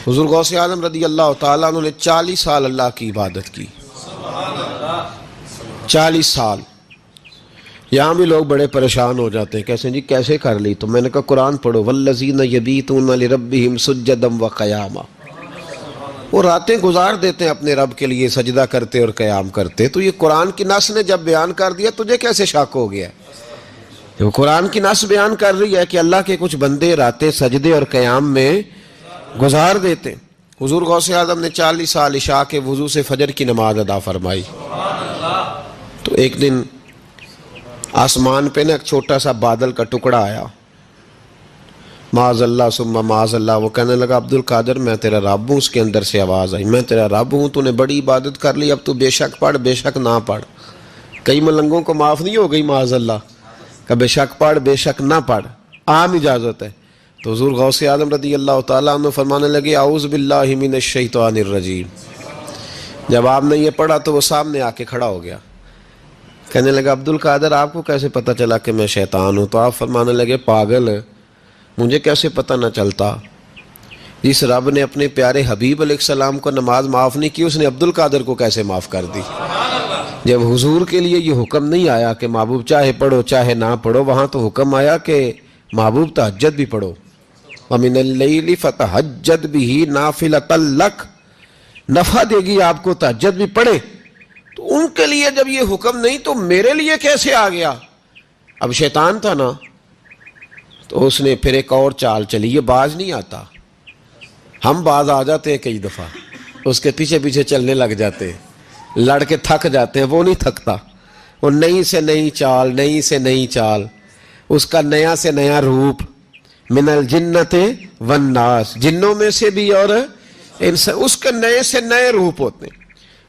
حضور غوث اعظم رضی اللہ تعالیٰ عنہ نے 40 سال اللہ کی عبادت کی. 40 سال. یہاں بھی لوگ بڑے پریشان ہو جاتے ہیں، کیسے جی کیسے کر لی؟ تو میں نے کہا قرآن پڑھو، والذین یبیتون لربہم سجدا وقیاما. وہ راتیں گزار دیتے ہیں اپنے رب کے لیے سجدہ کرتے اور قیام کرتے. تو یہ قرآن کی نص نے جب بیان کر دیا تجھے کیسے شک ہو گیا؟ وہ قرآن کی نص بیان کر رہی ہے کہ اللہ کے کچھ بندے راتیں سجدے اور قیام میں گزار دیتے. حضور غوث اعظم نے 40 سال عشاء کے وضو سے فجر کی نماز ادا فرمائی. تو ایک دن آسمان پہ نا ایک چھوٹا سا بادل کا ٹکڑا آیا، معاذ اللہ ثم معاذ اللہ. وہ کہنے لگا عبد القادر میں تیرا رب ہوں. اس کے اندر سے آواز آئی میں تیرا رب ہوں، تو نے بڑی عبادت کر لی، اب تو بے شک پڑھ بے شک نہ پڑھ. کئی ملنگوں کو معاف نہیں ہو گئی معاذ اللہ کہ بے شک پڑھ بے شک نہ پڑھ، عام اجازت ہے. تو حضور غوث اعظم رضی اللہ تعالیٰ عنہ فرمانے لگے اعوذ باللہ من الشیطان الرجیم. جب آپ نے یہ پڑھا تو وہ سامنے آ کے کھڑا ہو گیا، کہنے لگا عبد القادر آپ کو کیسے پتہ چلا کہ میں شیطان ہوں؟ تو آپ فرمانے لگے پاگل، مجھے کیسے پتہ نہ چلتا؟ جس رب نے اپنے پیارے حبیب علیہ السلام کو نماز معاف نہیں کی، اس نے عبد القادر کو کیسے معاف کر دی؟ جب حضور کے لیے یہ حکم نہیں آیا کہ محبوب چاہے پڑھو چاہے نہ پڑھو، وہاں تو حکم آیا کہ محبوب تہجد بھی پڑھو. وَمِنَ اللَّيْلِ فَتَہَجَّدْ بِهِ نَافِلَةً لَكَ، نفع دے گی آپ کو، تہجد بھی پڑھے. تو ان کے لیے جب یہ حکم نہیں تو میرے لیے کیسے آ گیا؟ اب شیطان تھا نا، تو اس نے پھر ایک اور چال چلی. یہ باز نہیں آتا، ہم باز آ جاتے ہیں کئی دفعہ، اس کے پیچھے پیچھے چلنے لگ جاتے ہیں، لڑ کے تھک جاتے ہیں. وہ نہیں تھکتا، وہ نئی سے نئی چال، نئی سے نئی چال، اس کا نیا سے نیا روپ. من الجنت والناس، جنوں میں سے بھی اور اس کے نئے سے نئے روپ ہوتے ہیں.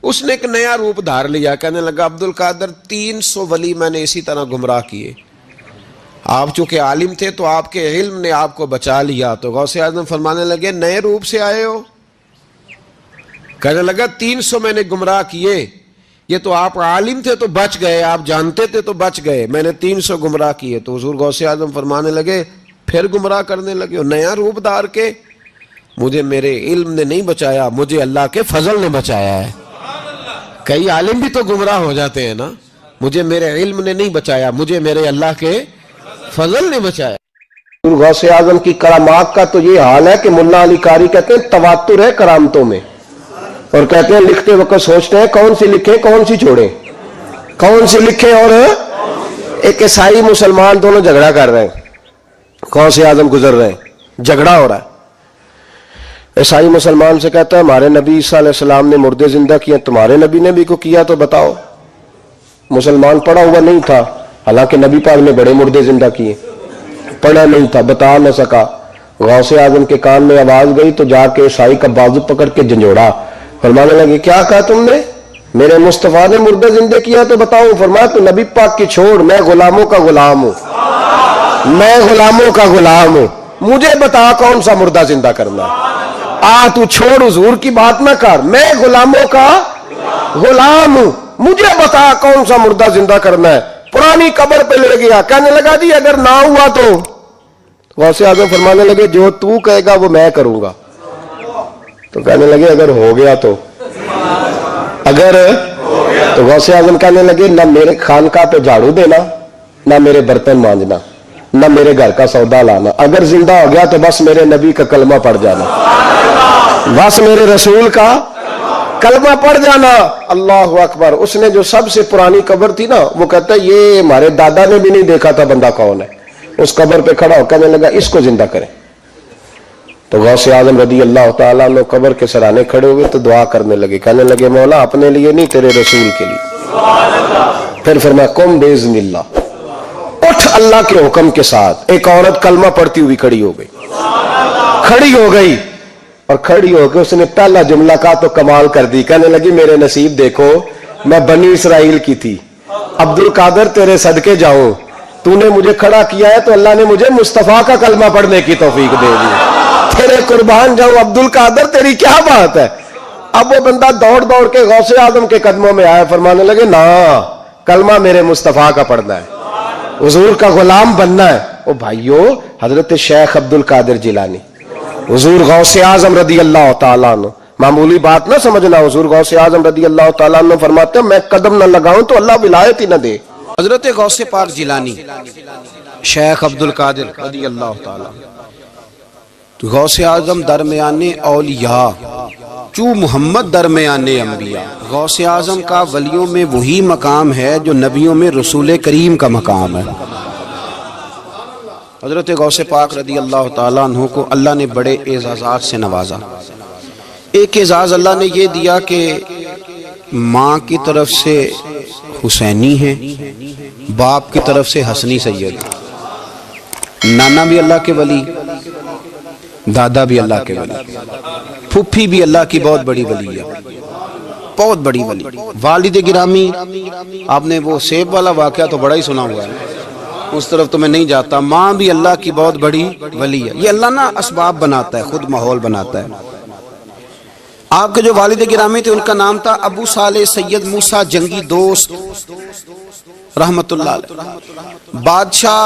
اس نے ایک نیا روپ دھار لیا، کہنے لگا عبد القادر 300 ولی میں نے اسی طرح گمراہ کیے. آپ چونکہ عالم تھے تو آپ کے علم نے آپ کو بچا لیا. تو غوث اعظم فرمانے لگے نئے روپ سے آئے ہو؟ کہنے لگا 300 میں نے گمراہ کیے، یہ تو آپ عالم تھے تو بچ گئے، آپ جانتے تھے تو بچ گئے، میں نے 300 گمراہ کیے. تو حضور غوث اعظم فرمانے لگے پھر گمراہ کرنے لگے ہو نیا روپ دھار کے؟ مجھے میرے علم نے نہیں بچایا، مجھے اللہ کے فضل نے بچایا ہے. کئی عالم بھی تو گمراہ ہو جاتے ہیں نا. مجھے میرے علم نے نہیں بچایا، مجھے میرے اللہ کے فضل نے بچایا. غوث اعظم کی کرامات کا تو یہ حال ہے کہ ملا علی قاری کہتے ہیں تواتر ہے کرامتوں میں، اور کہتے ہیں لکھتے وقت سوچتے ہیں کون سی لکھیں کون سی چھوڑیں، کون سی لکھیں. اور ایک عیسائی مسلمان دونوں جھگڑا کر رہے ہیں، غوث اعظم گزر رہے ہیں، جھگڑا ہو رہا ہے. عیسائی مسلمان سے کہتا ہے ہمارے نبی عیسیٰ علیہ السلام نے مردے زندہ کیے، تمہارے نبی نے بھی کو کیا تو بتاؤ. مسلمان پڑھا ہوا نہیں تھا، حالانکہ نبی پاک نے بڑے مردے زندہ کیے، پڑھا نہیں تھا، بتا نہ سکا. غوث اعظم کے کان میں آواز گئی تو جا کے عیسائی کا بازو پکڑ کے جھنجھوڑا. فرمانے لگے کیا کہا تم نے؟ میرے مصطفیٰ نے مردے زندہ کیا تو بتاؤ. فرمایا تو نبی پاک کی چھوڑ، میں غلاموں کا غلام ہوں، میں غلاموں کا غلام ہوں، مجھے بتا کون سا مردہ زندہ کرنا ہے. تو چھوڑ حضور کی بات نہ کر، میں غلاموں کا غلام ہوں، مجھے بتا کون سا مردہ زندہ کرنا ہے. پرانی قبر پہ لے گیا، کہنے لگا جی اگر نہ ہوا تو؟ غوث اعظم فرمانے لگے جو تو کہے گا وہ میں کروں گا. تو کہنے لگے اگر ہو گیا تو؟ اگر تو غوث اعظم کہنے لگے نہ میرے خانقاہ پہ جھاڑو دینا، نہ میرے برتن مانجنا، نہ میرے گھر کا سودا لانا. اگر زندہ ہو گیا تو بس میرے نبی کا کلمہ پڑھ جانا، بس میرے رسول کا کلمہ پڑھ جانا. اللہ اکبر. اس نے جو سب سے پرانی قبر تھی نا، وہ کہتا ہے یہ ہمارے دادا نے بھی نہیں دیکھا تھا بندہ کون ہے. اس قبر پہ کھڑا ہو کہنے لگا اس کو زندہ کریں. تو غوث اعظم رضی اللہ تعالیٰ عنہ قبر کے سرانے کھڑے ہوئے تو دعا کرنے لگے، کہنے لگے مولا اپنے لیے نہیں تیرے رسول کے لیے. پھر فرمایا قم باذن اللہ، اٹھ اللہ کے حکم کے ساتھ. ایک عورت کلمہ پڑھتی ہوئی کھڑی ہو گئی، کھڑی ہو گئی، اور کھڑی ہو کے اس نے پہلا جملہ کہا تو کمال کر دی. کہنے لگی میرے نصیب دیکھو، میں بنی اسرائیل کی تھی، عبد القادر تیرے صدقے جاؤں، تو نے مجھے کھڑا کیا ہے تو اللہ نے مجھے مصطفیٰ کا کلمہ پڑھنے کی توفیق دے دی. تیرے قربان جاؤں عبد القادر، تیری کیا بات ہے. اب وہ بندہ دوڑ دوڑ کے غوث اعظم کے قدموں میں آیا، فرمانے لگے نا کلمہ میرے مصطفیٰ کا پڑھنا ہے، حضور کا غلام بننا ہے. او بھائیو، حضرت شیخ عبد القادر جیلانی حضور غوث اعظم رضی اللہ تعالیٰ عنہ، معمولی بات نہ سمجھنا، حضور غوث اعظم رضی اللہ تعالیٰ عنہ فرماتے ہیں میں قدم نہ لگاؤں تو اللہ ولایت ہی نہ دے۔ حضرت غوث پاک جیلانی شیخ عبد القادر رضی اللہ تعالیٰ، غوث اعظم درمیان اولیاء چو محمد درمیان انبیاء، غوث اعظم کا ولیوں میں وہی مقام ہے جو نبیوں میں رسول کریم کا مقام ہے۔ حضرت غوث پاک رضی اللہ تعالیٰ عنہ کو اللہ نے بڑے اعزازات سے نوازا۔ ایک اعزاز اللہ نے یہ دیا کہ ماں کی طرف سے حسینی ہے، باپ کی طرف سے حسنی سید، نانا بھی اللہ کے ولی، دادا بھی اللہ کے ولی، پھپھی بھی اللہ کی بہت بڑی ولی ہے، بہت بڑی ولی۔ والد گرامی، آپ نے وہ سیب والا واقعہ تو بڑا ہی سنا ہوا ہے، اس طرف تو میں نہیں جاتا۔ ماں بھی اللہ کی بہت بڑی ولی ہے۔ یہ اللہ نا اسباب بناتا ہے، خود ماحول بناتا ہے۔ آپ کے جو والد گرامی تھے ان کا نام تھا ابو صالح سید موسیٰ جنگی دوست رحمت اللہ علیہ۔ بادشاہ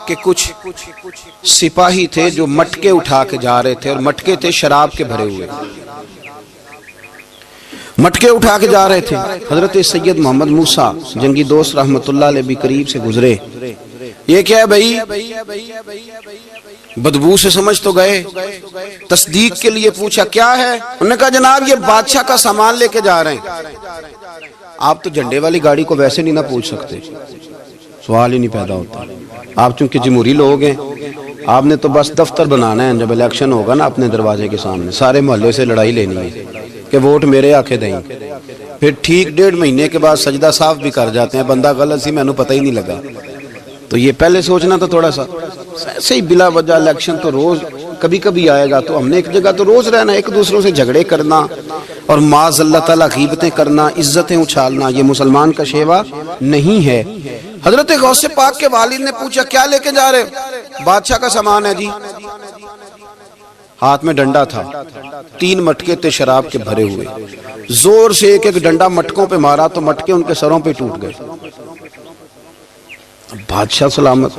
کے کچھ سپاہی تھے جو مٹکے اٹھا کے جا رہے تھے، اور مٹکے تھے شراب کے بھرے ہوئے، مٹکے اٹھا کے جا رہے تھے۔ حضرت سید محمد موسیٰ جنگی دوست رحمت اللہ علیہ بھی قریب سے گزرے۔ یہ کیا ہے بھائی؟ بدبو سے سمجھ تو گئے، تصدیق کے لیے پوچھا کیا ہے؟ انہوں نے کہا جناب یہ بادشاہ کا سامان لے کے جا رہے ہیں۔ آپ تو جھنڈے والی گاڑی کو ویسے نہیں نہ پوچھ سکتے، سوال ہی نہیں پیدا ہوتا۔ آپ چونکہ جمہوری لوگ ہیں، آپ نے تو بس دفتر بنانا ہے، جب الیکشن ہوگا نا اپنے دروازے کے سامنے سارے محلے سے لڑائی لینی ہے کہ ووٹ میرے آکے دیں، پھر ٹھیک 1.5 مہینے کے بعد سجدہ صاف بھی کر جاتے ہیں، بندہ غلط سی میں نے پتہ ہی نہیں لگا۔ تو یہ پہلے سوچنا تھا تھوڑا سا، ایسے ہی بلا وجہ الیکشن تو روز کبھی کبھی آئے گا، تو ہم نے ایک جگہ تو روز رہنا، ایک دوسروں سے جھگڑے کرنا اور معاذ اللہ تعالیٰ غیبتیں کرنا، عزتیں اچھالنا، یہ مسلمان کا شیوا نہیں ہے۔ حضرت غوث پاک کے والد نے پوچھا کیا لے کے جا رہے؟ بادشاہ کا سامان ہے جی۔ ہاتھ میں ڈنڈا تھا، 3 مٹکے تھے شراب کے بھرے ہوئے، زور سے ایک ایک ڈنڈا مٹکوں پہ مارا تو مٹکے ان کے سروں پہ ٹوٹ گئے۔ بادشاہ سلامت،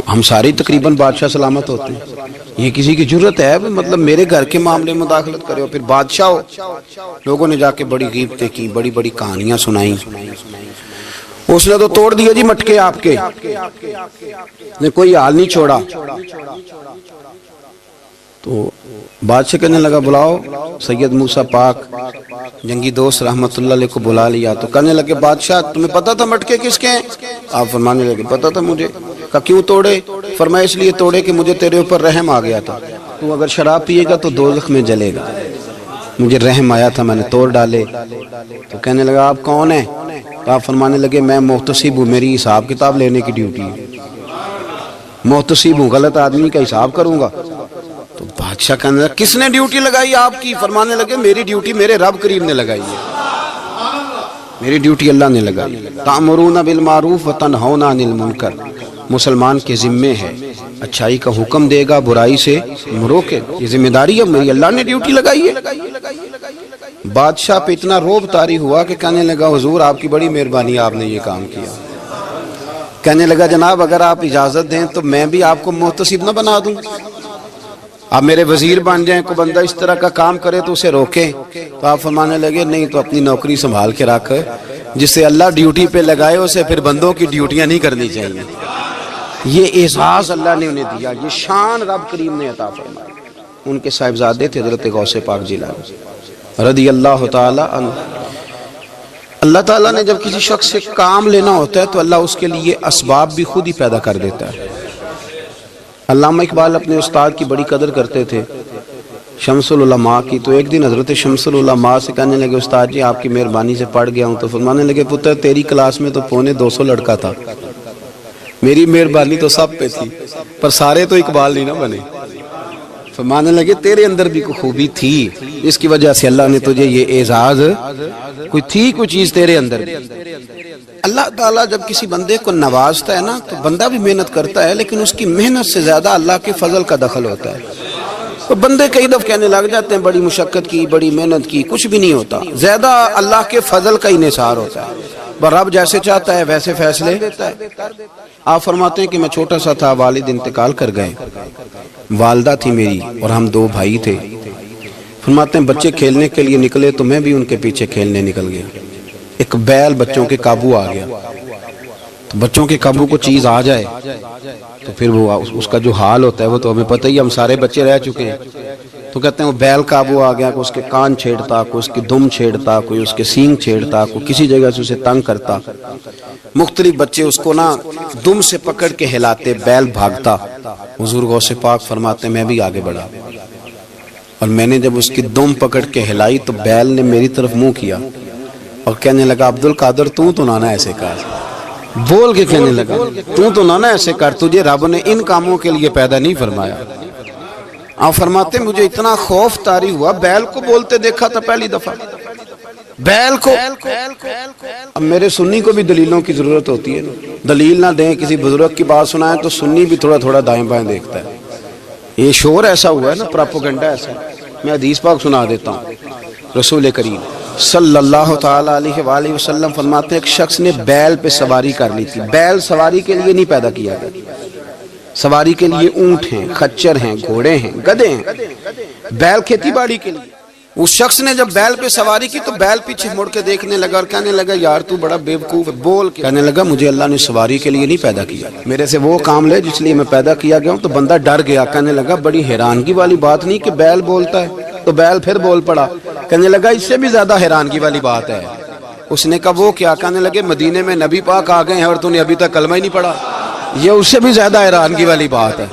ہم ساری تقریباً بادشاہ سلامت ہوتے ہیں، یہ کسی کی جرت ہے مطلب میرے گھر کے معاملے میں مداخلت کرے ہو، پھر بادشاہ ہو۔ لوگوں نے جا کے بڑی غیبتیں کی، بڑی بڑی کہانیاں سنائیں۔ اس نے تو توڑ دیا جی مٹکے آپ کے، نے کوئی حال نہیں چھوڑا۔ تو بادشاہ کہنے لگا بلاؤ سید موسیٰ پاک جنگی دوست رحمت اللہ علیہ کو بلا لیا۔ تو کہنے لگے بادشاہ تمہیں پتا تھا مٹکے کس کے ہیں؟ آپ فرمانے لگے پتا تھا مجھے۔ کہا کیوں توڑے؟ فرمایا اس لیے توڑے کہ مجھے تیرے اوپر رحم آ گیا تھا، تو اگر شراب پیے گا تو دوزخ میں جلے گا، مجھے رحم آیا تھا میں نے توڑ ڈالے۔ تو کہنے لگا آپ کون ہیں؟ تو آپ فرمانے لگے میں محتسب ہوں، میری حساب کتاب لینے کی ڈیوٹی ہے، محتسب ہوں، غلط آدمی کا حساب کروں گا۔ تو بادشاہ کہنے لگا کس نے ڈیوٹی لگائی آپ کی؟ فرمانے لگے میری ڈیوٹی میرے رب کریم نے لگائی ہے، میری ڈیوٹی اللہ نے لگائی۔ تأمرون بالمعروف وتنہون عن المنکر، مسلمان کے ذمے ہے اچھائی کا حکم دے گا، برائی سے روکے گا، یہ ذمہ داری ہے میری، اللہ نے ڈیوٹی لگائی ہے۔ بادشاہ پہ اتنا روب طاری ہوا کہ کہنے لگا حضور آپ کی بڑی مہربانی، آپ نے یہ کام کیا۔ کہنے لگا جناب اگر آپ اجازت دیں تو میں بھی آپ کو محتسب نہ بنا دوں، آپ میرے وزیر بن جائیں، کوئی بندہ اس طرح کا کام کرے تو اسے روکیں۔ تو آپ فرمانے لگے نہیں، تو اپنی نوکری سنبھال کے رکھ، جسے اللہ ڈیوٹی پہ لگائے اسے پھر بندوں کی ڈیوٹیاں نہیں کرنی چاہیے۔ یہ اعزاز اللہ نے انہیں دیا، یہ شان رب کریم نے عطا فرمائی۔ ان کے صاحبزادے تھے حضرت غوث پاک جیلانی رضی اللہ تعالی عنہ۔ اللہ تعالیٰ نے جب کسی شخص سے کام لینا ہوتا ہے تو اللہ اس کے لیے اسباب بھی خود ہی پیدا کر دیتا ہے۔ علامہ اقبال اپنے استاد کی بڑی قدر کرتے تھے، شمس العلماء کی۔ تو ایک دن حضرت شمس العلماء سے کہنے لگے استاد جی آپ کی مہربانی سے پڑھ گیا ہوں۔ تو فرمانے لگے پتر تیری کلاس میں تو 250 لڑکا تھا، میری مہربانی تو سب پہ تھی، پر سارے تو اقبال نہیں نہ بنے۔ فرمانے لگے تیرے اندر بھی کوئی خوبی تھی، اس کی وجہ سے اللہ نے تجھے یہ اعزاز، کوئی چیز تیرے اندر بھی۔ اللہ تعالیٰ جب کسی بندے کو نوازتا ہے نا تو بندہ بھی محنت کرتا ہے، لیکن اس کی محنت سے زیادہ اللہ کے فضل کا دخل ہوتا ہے۔ تو بندے کئی دفعہ کہنے لگ جاتے ہیں بڑی مشقت کی، بڑی محنت کی، کچھ بھی نہیں ہوتا، زیادہ اللہ کے فضل کا انحصار ہوتا ہے۔ رب جیسے چاہتا ہے ویسے فیصلے دیتا ہے۔ آپ فرماتے ہیں کہ میں چھوٹا سا تھا، والد انتقال کر گئے، والدہ تھی میری اور ہم 2 بھائی تھے۔ فرماتے ہیں بچے کھیلنے کے لیے نکلے تو میں بھی ان کے پیچھے کھیلنے نکل گیا۔ ایک بیل بچوں کے قابو آ گیا، تو بچوں کے قابو کو چیز آ جائے تو پھر وہ اس کا جو حال ہوتا ہے وہ تو ہمیں پتہ ہی، ہم سارے بچے رہ چکے ہیں۔ تو کہتے ہیں وہ بیل قابو آ گیا، کوئی اس کے کان چھیڑتا، کوئی اس کی دم چھیڑتا، کوئی اس کے سینگ چھیڑتا، کوئی کسی جگہ سے اسے تنگ کرتا۔ مختلف بچے اس کو نا دم سے پکڑ کے ہلاتے، بیل بھاگتا۔ حضور غوث پاک فرماتے میں بھی آگے بڑھا، اور میں نے جب اس کی دم پکڑ کے ہلائی تو بیل نے میری طرف منہ کیا اور کہنے لگا عبد القادر تو نانا ایسے کر، بول کے کہنے لگا تو نانا ایسے کر، تجھے رب نے ان کاموں کے لیے پیدا نہیں فرمایا۔ آپ فرماتے مجھے اتنا خوف طاری ہوا، بیل کو بولتے دیکھا تھا پہلی دفعہ، بیل کو۔ اب میرے سنی کو بھی دلیلوں کی ضرورت ہوتی ہے، دلیل نہ دیں، کسی بزرگ کی بات سنائیں تو سنی بھی تھوڑا تھوڑا دائیں بائیں دیکھتا ہے۔ یہ شور ایسا ہوا ہے نا، پراپوگنڈا ایسا ہے۔ میں حدیث پاک سنا دیتا ہوں۔ رسول کریم صلی اللہ تعالی علیہ وآلہ وسلم فرماتے ہیں ایک شخص نے بیل پہ سواری کر لی تھی۔ بیل سواری کے لیے نہیں پیدا کیا گیا، سواری کے لیے اونٹ ہیں، خچر ہیں، گھوڑے ہیں، گدھے ہیں، بیل کھیتی باڑی کے لیے۔ اس شخص نے جب بیل پہ سواری کی تو بیل پیچھے مڑ کے دیکھنے لگا اور کہنے لگا یار تو بڑا بے وقوف ہے، بول کے کہنے لگا مجھے اللہ نے سواری کے لیے نہیں پیدا کیا، میرے سے وہ کام لے جس لیے میں پیدا کیا گیا ہوں۔ تو بندہ ڈر گیا، کہنے لگا بڑی حیرانگی والی بات نہیں کہ بیل بولتا ہے، تو بیل پھر بول پڑا۔ کہنے لگا اس سے بھی زیادہ حیرانگی والی بات ہے۔ اس نے کہا وہ کیا؟ کہنے لگے مدینے میں نبی پاک آ گئے ہیں اور تو نے ابھی تک کلمہ ہی نہیں پڑھا، یہ اس سے بھی زیادہ حیرانگی والی بات ہے۔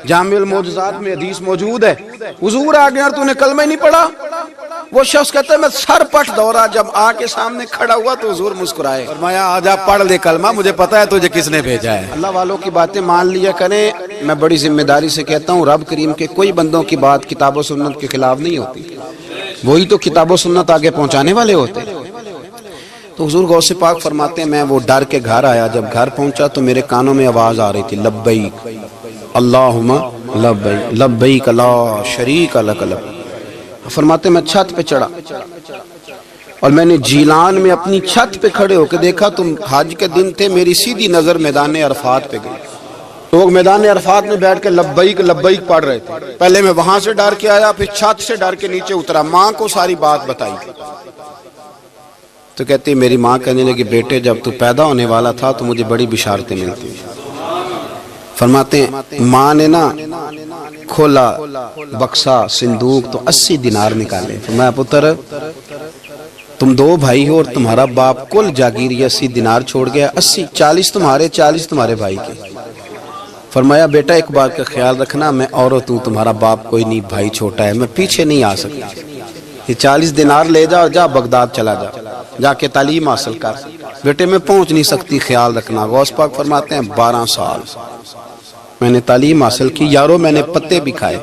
جامع المعجزات میں حدیث موجود ہے، حضور آ گئے اور تو نے کلمہ ہی نہیں پڑھا۔ وہ شخص کہتا ہے میں سر پٹ دورا، جب آ کے سامنے کھڑا ہوا تو حضور مسکرائے، فرمایا آجا پڑھ لے کلمہ، مجھے پتا ہے تجھے کس نے بھیجا ہے۔ اللہ والوں کی باتیں مان لیا کریں، میں بڑی ذمہ داری سے کہتا ہوں رب کریم کے کوئی بندوں کی بات کتاب و سنت کے خلاف نہیں ہوتی، وہی تو کتاب و سنت آگے پہنچانے والے ہوتے۔ تو حضور غوث پاک فرماتے ہیں میں وہ ڈر کے گھر آیا، جب گھر پہنچا تو میرے کانوں میں آواز آ رہی تھی لبیک اللہم لبیک لبیک لا شریک لک لبیک۔ فرماتے میں چھت پہ چڑھا اور میں نے جیلان میں اپنی چھت پہ کھڑے ہو کے دیکھا، تم حج کے دن تھے، میری سیدھی نظر میدان عرفات پہ گئی، لوگ میدان عرفات میں بیٹھ کے لبیک لبیک پڑھ رہے تھے۔ پہلے میں وہاں سے ڈر کے آیا، پھر چھت سے ڈر کے نیچے اترا، ماں کو ساری بات بتائی تو کہتی میری ماں کہنے لگی بیٹے جب تو پیدا ہونے والا تھا تو مجھے بڑی بشارتیں ملتی۔ فرماتے ہیں ماں نے نا کھولا بکسا صندوق تو 80 دینار نکالے، فرمایا پتر تم 2 بھائی ہو اور تمہارا باپ کل جاگیر 80 دینار چھوڑ گیا، 80 40 تمہارے 40 تمہارے بھائی کے۔ فرمایا بیٹا ایک بات کا خیال رکھنا، میں عورت ہوں، تمہارا باپ کوئی نہیں، بھائی چھوٹا ہے، میں پیچھے نہیں آ سکتا، یہ 40 دینار لے جا اور جا بغداد چلا جا، جا کے تعلیم حاصل کر، بیٹے میں پہنچ نہیں سکتی، خیال رکھنا۔ غوث پاک فرماتے ہیں 12 سال میں نے تعلیم حاصل کی یارو، میں نے پتے بھی کھائے،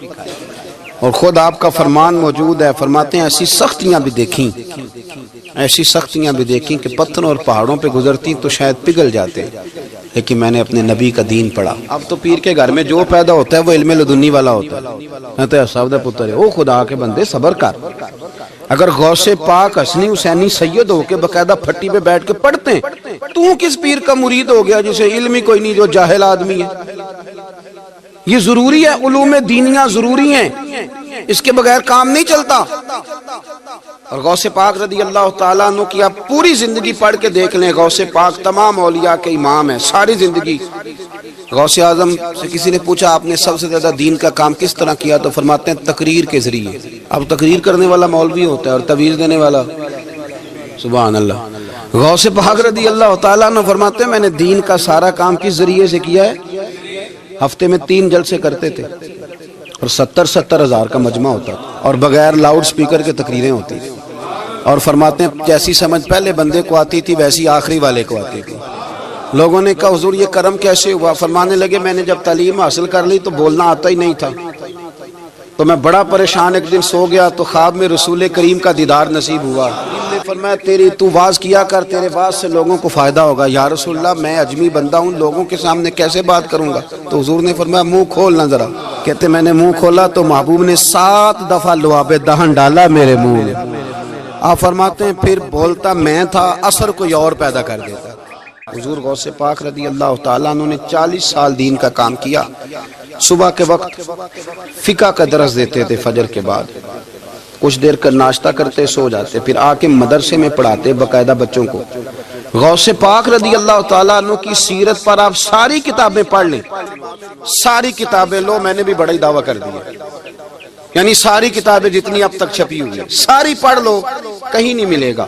اور خود آپ کا فرمان موجود ہے، فرماتے ہیں ایسی سختیاں بھی دیکھیں، ایسی سختیاں بھی دیکھیں کہ پتھروں اور پہاڑوں پہ گزرتی تو شاید پگھل جاتے، لیکن میں نے اپنے نبی کا دین پڑھا۔ اب تو پیر کے گھر میں جو پیدا ہوتا ہے وہ علم لدنی والا ہوتا ہے، تو صاحب دا پتر ہے، او خدا کے بندے صبر کر۔ اگر غوث پاک حسنی حسینی سید ہو کے باقاعدہ پھٹی پہ بیٹھ کے پڑھتے ہیں، تو کس پیر کا مرید ہو گیا جسے علم ہی کوئی نہیں، جو جاہل آدمی ہے؟ یہ ضروری ہے، علوم دینیاں ضروری ہیں، اس کے بغیر کام نہیں چلتا۔ اور غوث پاک رضی اللہ تعالیٰ عنہ کی آپ پوری زندگی پڑھ کے دیکھ لیں، غوث پاک تمام اولیاء کے امام ہیں، ساری زندگی۔ غوث اعظم سے کسی نے پوچھا آپ نے سب سے زیادہ دین کا کام کس طرح کیا، تو فرماتے ہیں تقریر کے ذریعے۔ اب تقریر کرنے والا مولوی ہوتا ہے اور تویز دینے والا سبحان اللہ۔ غوث پاک رضی اللہ تعالیٰ عنہ فرماتے ہیں میں نے دین کا سارا کام کس ذریعے سے کیا ہے، ہفتے میں 3 جلسے کرتے تھے اور 70 ہزار کا مجمع ہوتا تھا، اور بغیر لاؤڈ سپیکر کے تقریریں ہوتی تھی، اور فرماتے ہیں جیسی سمجھ پہلے بندے کو آتی تھی ویسی آخری والے کو آتی تھی۔ لوگوں نے کہا حضور یہ کرم کیسے ہوا؟ فرمانے لگے میں نے جب تعلیم حاصل کر لی تو بولنا آتا ہی نہیں تھا، تو میں بڑا پریشان، ایک دن سو گیا تو خواب میں رسول کریم کا دیدار نصیب ہوا۔ فرمایا تیری تو واز کیا کر، تیرے واز سے لوگوں کو فائدہ ہوگا۔ یا رسول اللہ میں اجمی بندہ ہوں، لوگوں کے سامنے کیسے بات کروں گا؟ تو حضور نے فرمایا منہ کھولنا ذرا۔ کہتے میں نے منہ کھولا تو محبوب نے 7 دفعہ لعاب دہن ڈالا میرے منہ میں، آپ فرماتے ہیں پھر بولتا میں تھا، اثر کوئی اور پیدا کر دیتا۔ حضور غوث پاک رضی اللہ تعالیٰ عنہ نے 40 سال دین کا کام کیا۔ صبح کے وقت فقہ کا درس دیتے تھے فجر کے بعد، کچھ دیر کا ناشتہ کرتے سو جاتے، پھر آ کے مدرسے میں پڑھاتے باقاعدہ بچوں کو۔ غوث پاک رضی اللہ تعالیٰ عنہ کی سیرت پر آپ ساری کتابیں پڑھ لیں، ساری کتابیں لو، میں نے بھی بڑا ہی دعویٰ کر دیا، یعنی ساری کتابیں جتنی اب تک چھپی ہوئی ہیں ساری پڑھ لو، کہیں نہیں ملے گا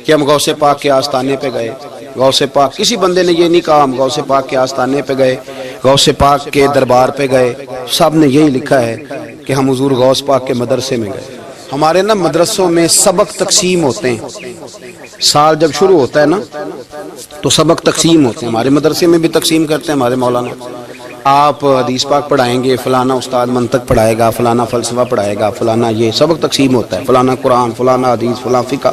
کہ ہم غوث پاک کے آستانے پہ گئے۔ غوث پاک کسی بندے نے یہ نہیں کہا ہم غوث پاک کے آستانے پہ گئے، غوث پاک کے دربار پہ گئے، سب نے یہی لکھا ہے کہ ہم حضور غوث پاک کے مدرسے میں گئے۔ ہمارے نا مدرسوں میں سبق تقسیم ہوتے ہیں، سال جب شروع ہوتا ہے نا تو سبق تقسیم ہوتے ہیں، ہمارے مدرسے میں بھی تقسیم کرتے ہیں ہمارے مولانا۔ آپ حدیث پاک پڑھائیں گے، فلانا استاد منطق پڑھائے گا، فلانا فلسفہ پڑھائے گا، فلانا یہ سبق تقسیم ہوتا ہے، فلانا قرآن، فلانا حدیث، فلانا فقہ۔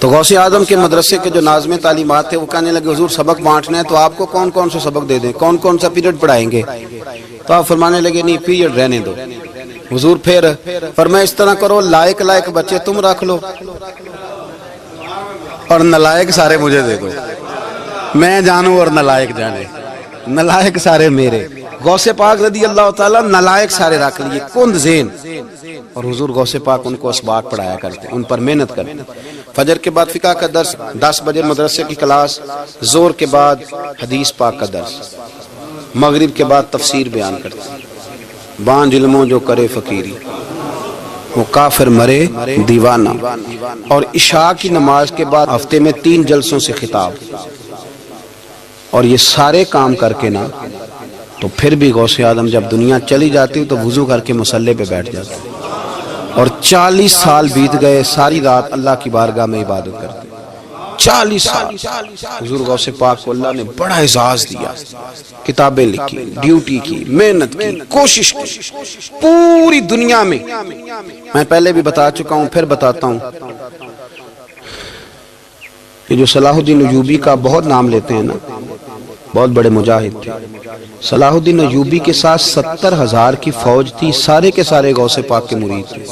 تو غوث اعظم کے مدرسے کے جو ناظم تعلیمات تھے وہ کہنے لگے حضور سبق بانٹنا ہے تو آپ کو کون کون سے سبق دے دیں، کون کون سا پیریڈ پڑھائیں گے؟ تو آپ فرمانے لگے نہیں پیریڈ رہنے دو۔ حضور پھر فرمایا اس طرح کرو، لائق لائق بچے تم رکھ لو اور نلائق سارے مجھے دے دو، میں جانوں اور نلائق جانے، نلائق سارے میرے۔ غوث پاک رضی اللہ تعالیٰ نلائق سارے رکھ لیے، کند ذہن، اور حضور غوث پاک ان کو اسباق پڑھایا کرتے، ان پر محنت کرتے۔ فجر کے بعد فقہ کا درس، 10 بجے مدرسے کی کلاس، زور کے بعد حدیث پاک کا درس، مغرب کے بعد تفسیر بیان کرتے۔ بانج علموں جو کرے فقیری وہ کافر مرے دیوانہ، اور عشاء کی نماز کے بعد ہفتے میں 3 جلسوں سے خطاب، اور یہ سارے کام کر کے نا تو پھر بھی غوث اعظم جب دنیا چلی جاتی تو وضو کر کے مصلے پہ بیٹھ جاتے، اور 40 سال بیت گئے، ساری رات اللہ کی بارگاہ میں عبادت کرتے۔ 40 سال حضور غوث پاک کو اللہ نے بڑا اعزاز دیا، کتابیں لکھی، ڈیوٹی کی، محنت کی، کوشش کی پوری دنیا میں۔ میں پہلے بھی بتا چکا ہوں، پھر بتاتا ہوں کہ جو صلاح الدین ایوبی کا بہت نام لیتے ہیں نا، بہت بڑے مجاہد تھے۔ صلاح الدین ایوبی کے ساتھ 70,000 کی فوج تھی، سارے کے سارے غوث پاک کے مرید تھے۔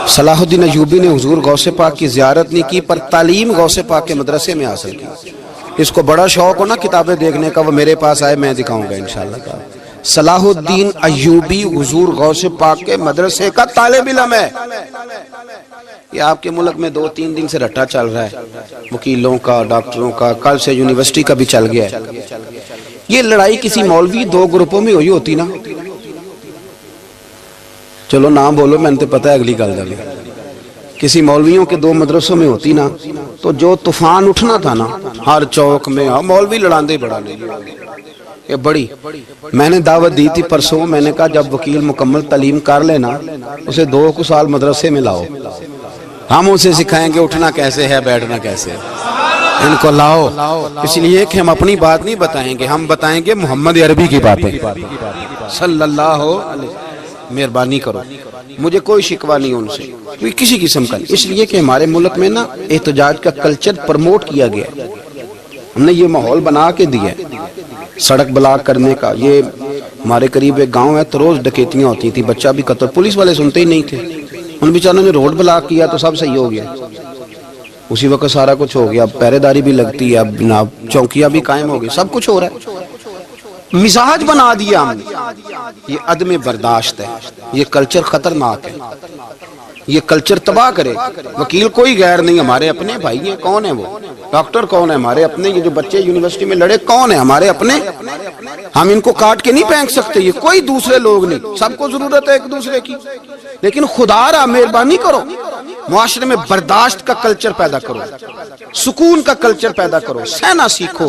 صلاح الدین ایوبی نے حضور غوث پاک کی زیارت نہیں کی، پر تعلیم غوث پاک کے مدرسے میں حاصل کی۔ اس کو بڑا شوق ہو نا کتابیں دیکھنے کا، وہ میرے پاس آئے، میں دکھاؤں گا انشاءاللہ تعالی۔ صلاح الدین ایوبی حضور غوث پاک کے مدرسے کا طالب علم ہے۔ یہ آپ کے ملک میں 2-3 دن سے رٹا چل رہا ہے، وکیلوں کا، ڈاکٹروں کا، کل سے یونیورسٹی کا بھی چل گیا ہے۔ یہ لڑائی کسی مولوی 2 گروپوں میں ہوئی ہوتی نا، چلو نام بولو، میں نے پتہ ہے اگلی گل دے، کسی مولویوں کے 2 مدرسوں میں ہوتی نا تو جو طوفان اٹھنا تھا نا ہر چوک میں، مولوی لڑاندے بڑا نہیں یہ بڑی۔ میں نے دعوت دی تھی پرسوں، میں نے کہا جب وکیل مکمل تعلیم کر لینا اسے 2 سال مدرسے میں لاؤ، ہم اسے سکھائیں گے اٹھنا کیسے ہے، بیٹھنا کیسے ہے، ان کو لاؤ، اس لیے کہ ہم اپنی بات نہیں بتائیں گے، ہم بتائیں گے محمد عربی کی باتیں صلی اللہ علیہ۔ مہربانی کرو، مجھے کوئی شکوہ نہیں ان سے، کوئی کسی قسم کا نہیں، اس لیے کہ ہمارے ملک میں نا احتجاج کا کلچر پروموٹ کیا گیا، ہم نے یہ ماحول بنا کے دیا ہے سڑک بلاک کرنے کا۔ یہ ہمارے قریب ایک گاؤں ہے تو روز ڈکیتیاں ہوتی تھی، بچہ بھی قتل، پولیس والے سنتے ہی نہیں تھے، ان بیچاروں نے روڈ بلاک کیا تو سب صحیح ہو گیا، اسی وقت سارا کچھ ہو گیا، اب پہرے داری بھی لگتی ہے، اب چوکیاں بھی قائم ہو گئی، سب کچھ ہو رہا ہے۔ مزاج بنا دیا ہم نے، یہ عدم برداشت ہے، یہ کلچر خطرناک ہے، یہ کلچر تباہ کرے۔ وکیل کوئی غیر نہیں، ہمارے اپنے بھائی ہیں، کون ہے وہ؟ ڈاکٹر کون ہے؟ ہمارے اپنے۔ یہ جو بچے یونیورسٹی میں لڑے کون ہے؟ ہمارے اپنے۔ ہم ان کو کاٹ کے نہیں پھینک سکتے، یہ کوئی دوسرے لوگ نہیں، سب کو ضرورت ہے ایک دوسرے کی، لیکن خدا را مہربانی کرو، معاشرے میں برداشت کا کلچر پیدا کرو، سکون کا کلچر پیدا کرو، سہنا سیکھو۔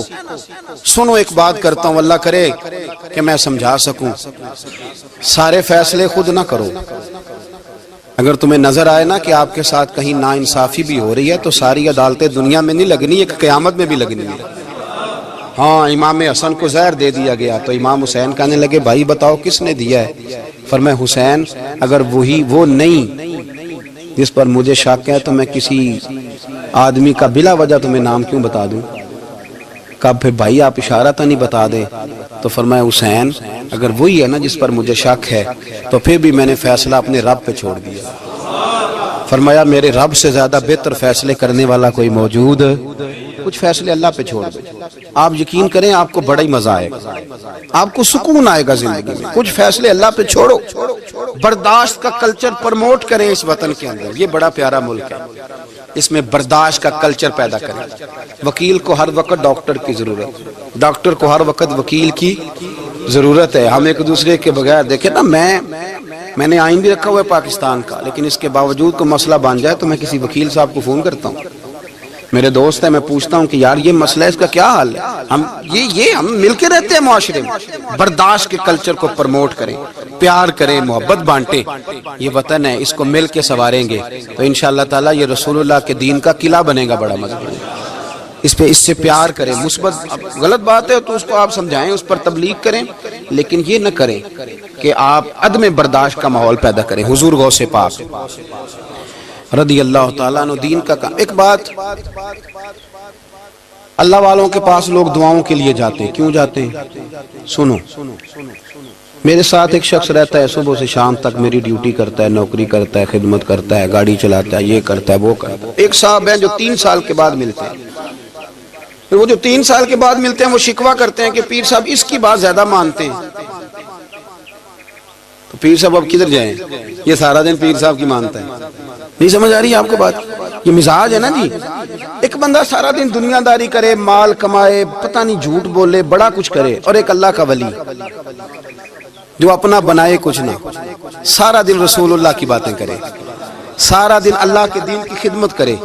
سنو ایک بات کرتا ہوں، اللہ کرے کہ میں سمجھا سکوں، سارے فیصلے خود نہ کرو۔ اگر تمہیں نظر آئے نا کہ آپ کے ساتھ کہیں ناانصافی بھی ہو رہی ہے تو ساری عدالتیں دنیا میں نہیں لگنی، ایک قیامت میں بھی لگنی ہے۔ ہاں امام حسن کو زہر دے دیا گیا تو امام حسین کہنے لگے بھائی بتاؤ کس نے دیا ہے؟ فرمایا حسین اگر وہی وہ نہیں جس پر مجھے شک ہے تو میں کسی آدمی کا بلا وجہ تمہیں نام کیوں بتا دوں؟ کہا پھر بھائی آپ اشارہ تو نہیں بتا دے؟ تو فرمایا حسین اگر وہی ہے نا جس پر مجھے شک ہے تو پھر بھی میں نے فیصلہ اپنے رب پہ چھوڑ دیا، فرمایا میرے رب سے زیادہ بہتر فیصلے کرنے والا کوئی موجود، کچھ فیصلے اللہ پہ چھوڑ دو، آپ یقین کریں آپ کو بڑا ہی مزہ آئے گا، آپ کو سکون آئے گا زندگی میں، کچھ فیصلے اللہ پہ چھوڑو، برداشت کا کلچر پروموٹ کریں اس وطن کے اندر، یہ بڑا پیارا ملک ہے، اس میں برداشت کا کلچر پیدا کریں۔ وکیل کو ہر وقت ڈاکٹر کی ضرورت ہے، ڈاکٹر کو ہر وقت وکیل کی ضرورت ہے، ہم ایک دوسرے کے بغیر دیکھیں نا، میں نے آئین بھی رکھا ہوا ہے پاکستان کا، لیکن اس کے باوجود کوئی مسئلہ بن جائے تو میں کسی وکیل صاحب کو فون کرتا ہوں، میرے دوست ہیں، میں پوچھتا ہوں کہ یار یہ مسئلہ ہے، اس کا کیا حل ہے، ہم مل کے رہتے ہیں معاشرے میں، برداشت کے کلچر کو پروموٹ کریں، پیار کریں، محبت بانٹیں، یہ وطن ہے، اس کو مل کے سنواریں گے تو انشاءاللہ تعالی یہ رسول اللہ کے دین کا قلعہ بنے گا بڑا مضبوط، اس سے پیار کریں، مثبت غلط بات ہے تو اس کو آپ سمجھائیں، اس پر تبلیغ کریں، لیکن یہ نہ کریں کہ آپ عدم برداشت کا ماحول پیدا کریں۔ حضور غوث پاک رضی اللہ تعالیٰ عنہ دین کا کام۔ ایک بات، اللہ والوں کے پاس لوگ دعاؤں کے لیے جاتے ہیں، کیوں جاتے ہیں؟ سنو، میرے ساتھ ایک شخص رہتا ہے، صبح سے شام تک میری ڈیوٹی کرتا ہے، نوکری کرتا ہے، خدمت کرتا ہے، گاڑی چلاتا ہے، یہ کرتا ہے وہ کرتا ہے۔ ایک صاحب ہیں جو 3 سال کے بعد ملتے ہیں، وہ جو 3 سال کے بعد ملتے ہیں وہ شکوہ کرتے ہیں کہ پیر صاحب اس کی بات زیادہ مانتے ہیں، تو پیر صاحب اب کدھر جائیں، یہ سارا دن پیر صاحب کی مانتا ہے، نہیں سمجھ آ رہی ہے آپ کو بات؟ یہ مزاج ہے نا جی، ایک بندہ سارا دن دنیا داری کرے، مال کمائے، پتہ نہیں جھوٹ بولے، بڑا کچھ کرے، اور ایک اللہ کا ولی جو اپنا بنائے کچھ نہ، سارا دن رسول اللہ کی باتیں کرے، سارا دن اللہ کے دین کی خدمت کرے،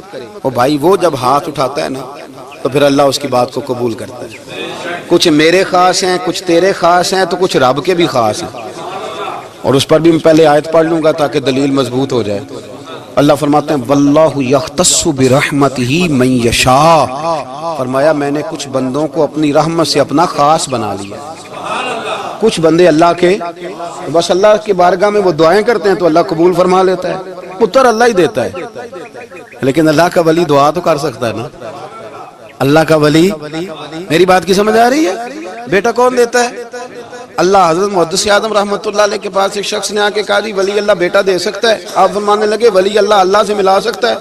اور بھائی وہ جب ہاتھ اٹھاتا ہے نا تو پھر اللہ اس کی بات کو قبول کرتا ہے۔ کچھ میرے خاص ہیں، کچھ تیرے خاص ہیں، تو کچھ رب کے بھی خاص ہیں، اور اس پر بھی میں پہلے آیت پڑھ لوں گا تاکہ دلیل مضبوط ہو جائے۔ اللہ فرماتے ہیں واللہ یختص برحمتہ من یشاء، فرمایا میں نے کچھ بندوں کو اپنی رحمت سے اپنا خاص بنا لیا، کچھ بندے اللہ کے بس اللہ کی بارگاہ میں وہ دعائیں کرتے ہیں تو اللہ قبول فرما لیتا ہے، پتر اللہ ہی دیتا ہے، لیکن اللہ کا ولی دعا تو کر سکتا ہے نا، اللہ کا ولی، میری بات کی سمجھ آ رہی ہے؟ بیٹا کون دیتا ہے؟ اللہ۔ حضرت محدث اعظم رحمۃ اللہ علیہ کے پاس ایک شخص نے آ کے کہا جی ولی اللہ بیٹا دے سکتا ہے؟ آپ فرمانے لگے ولی اللہ اللہ سے ملا سکتا ہے؟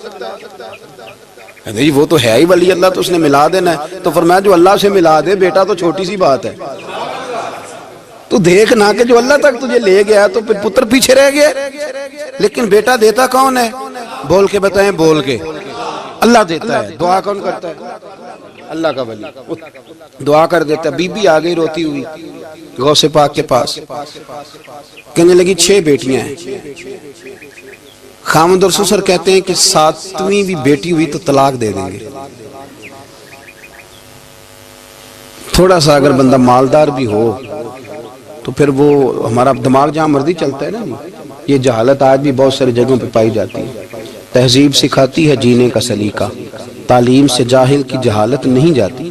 جی وہ تو ہے ہی ولی اللہ، تو اس نے ملا دینا ہے، تو فرمایا جو اللہ سے ملا دے بیٹا تو چھوٹی سی بات ہے، تو دیکھ نہ کہ جو اللہ تک تجھے لے گیا تو پھر پتر پیچھے رہ گیا، لیکن بیٹا دیتا کون ہے؟ بول کے بتائیں، بول کے اللہ دیتا ہے۔ دعا کون کرتا ہے؟ اللہ کا ولی دعا کر دیتا ہے۔ بی بی آ گئی روتی ہوئی غوث پاک کے پاس، کہنے لگی 6 بیٹیاں ہیں، خامد اور سسر کہتے ہیں کہ 7ویں بھی بیٹی ہوئی تو طلاق دے دیں گے۔ تھوڑا سا اگر بندہ مالدار بھی ہو تو پھر وہ ہمارا دماغ جہاں مرضی چلتا ہے نا جی، یہ جہالت آج بھی بہت ساری جگہوں پہ پائی جاتی ہے۔ تہذیب سکھاتی ہے جینے کا سلیقہ، تعلیم سے جاہل کی جہالت نہیں جاتی۔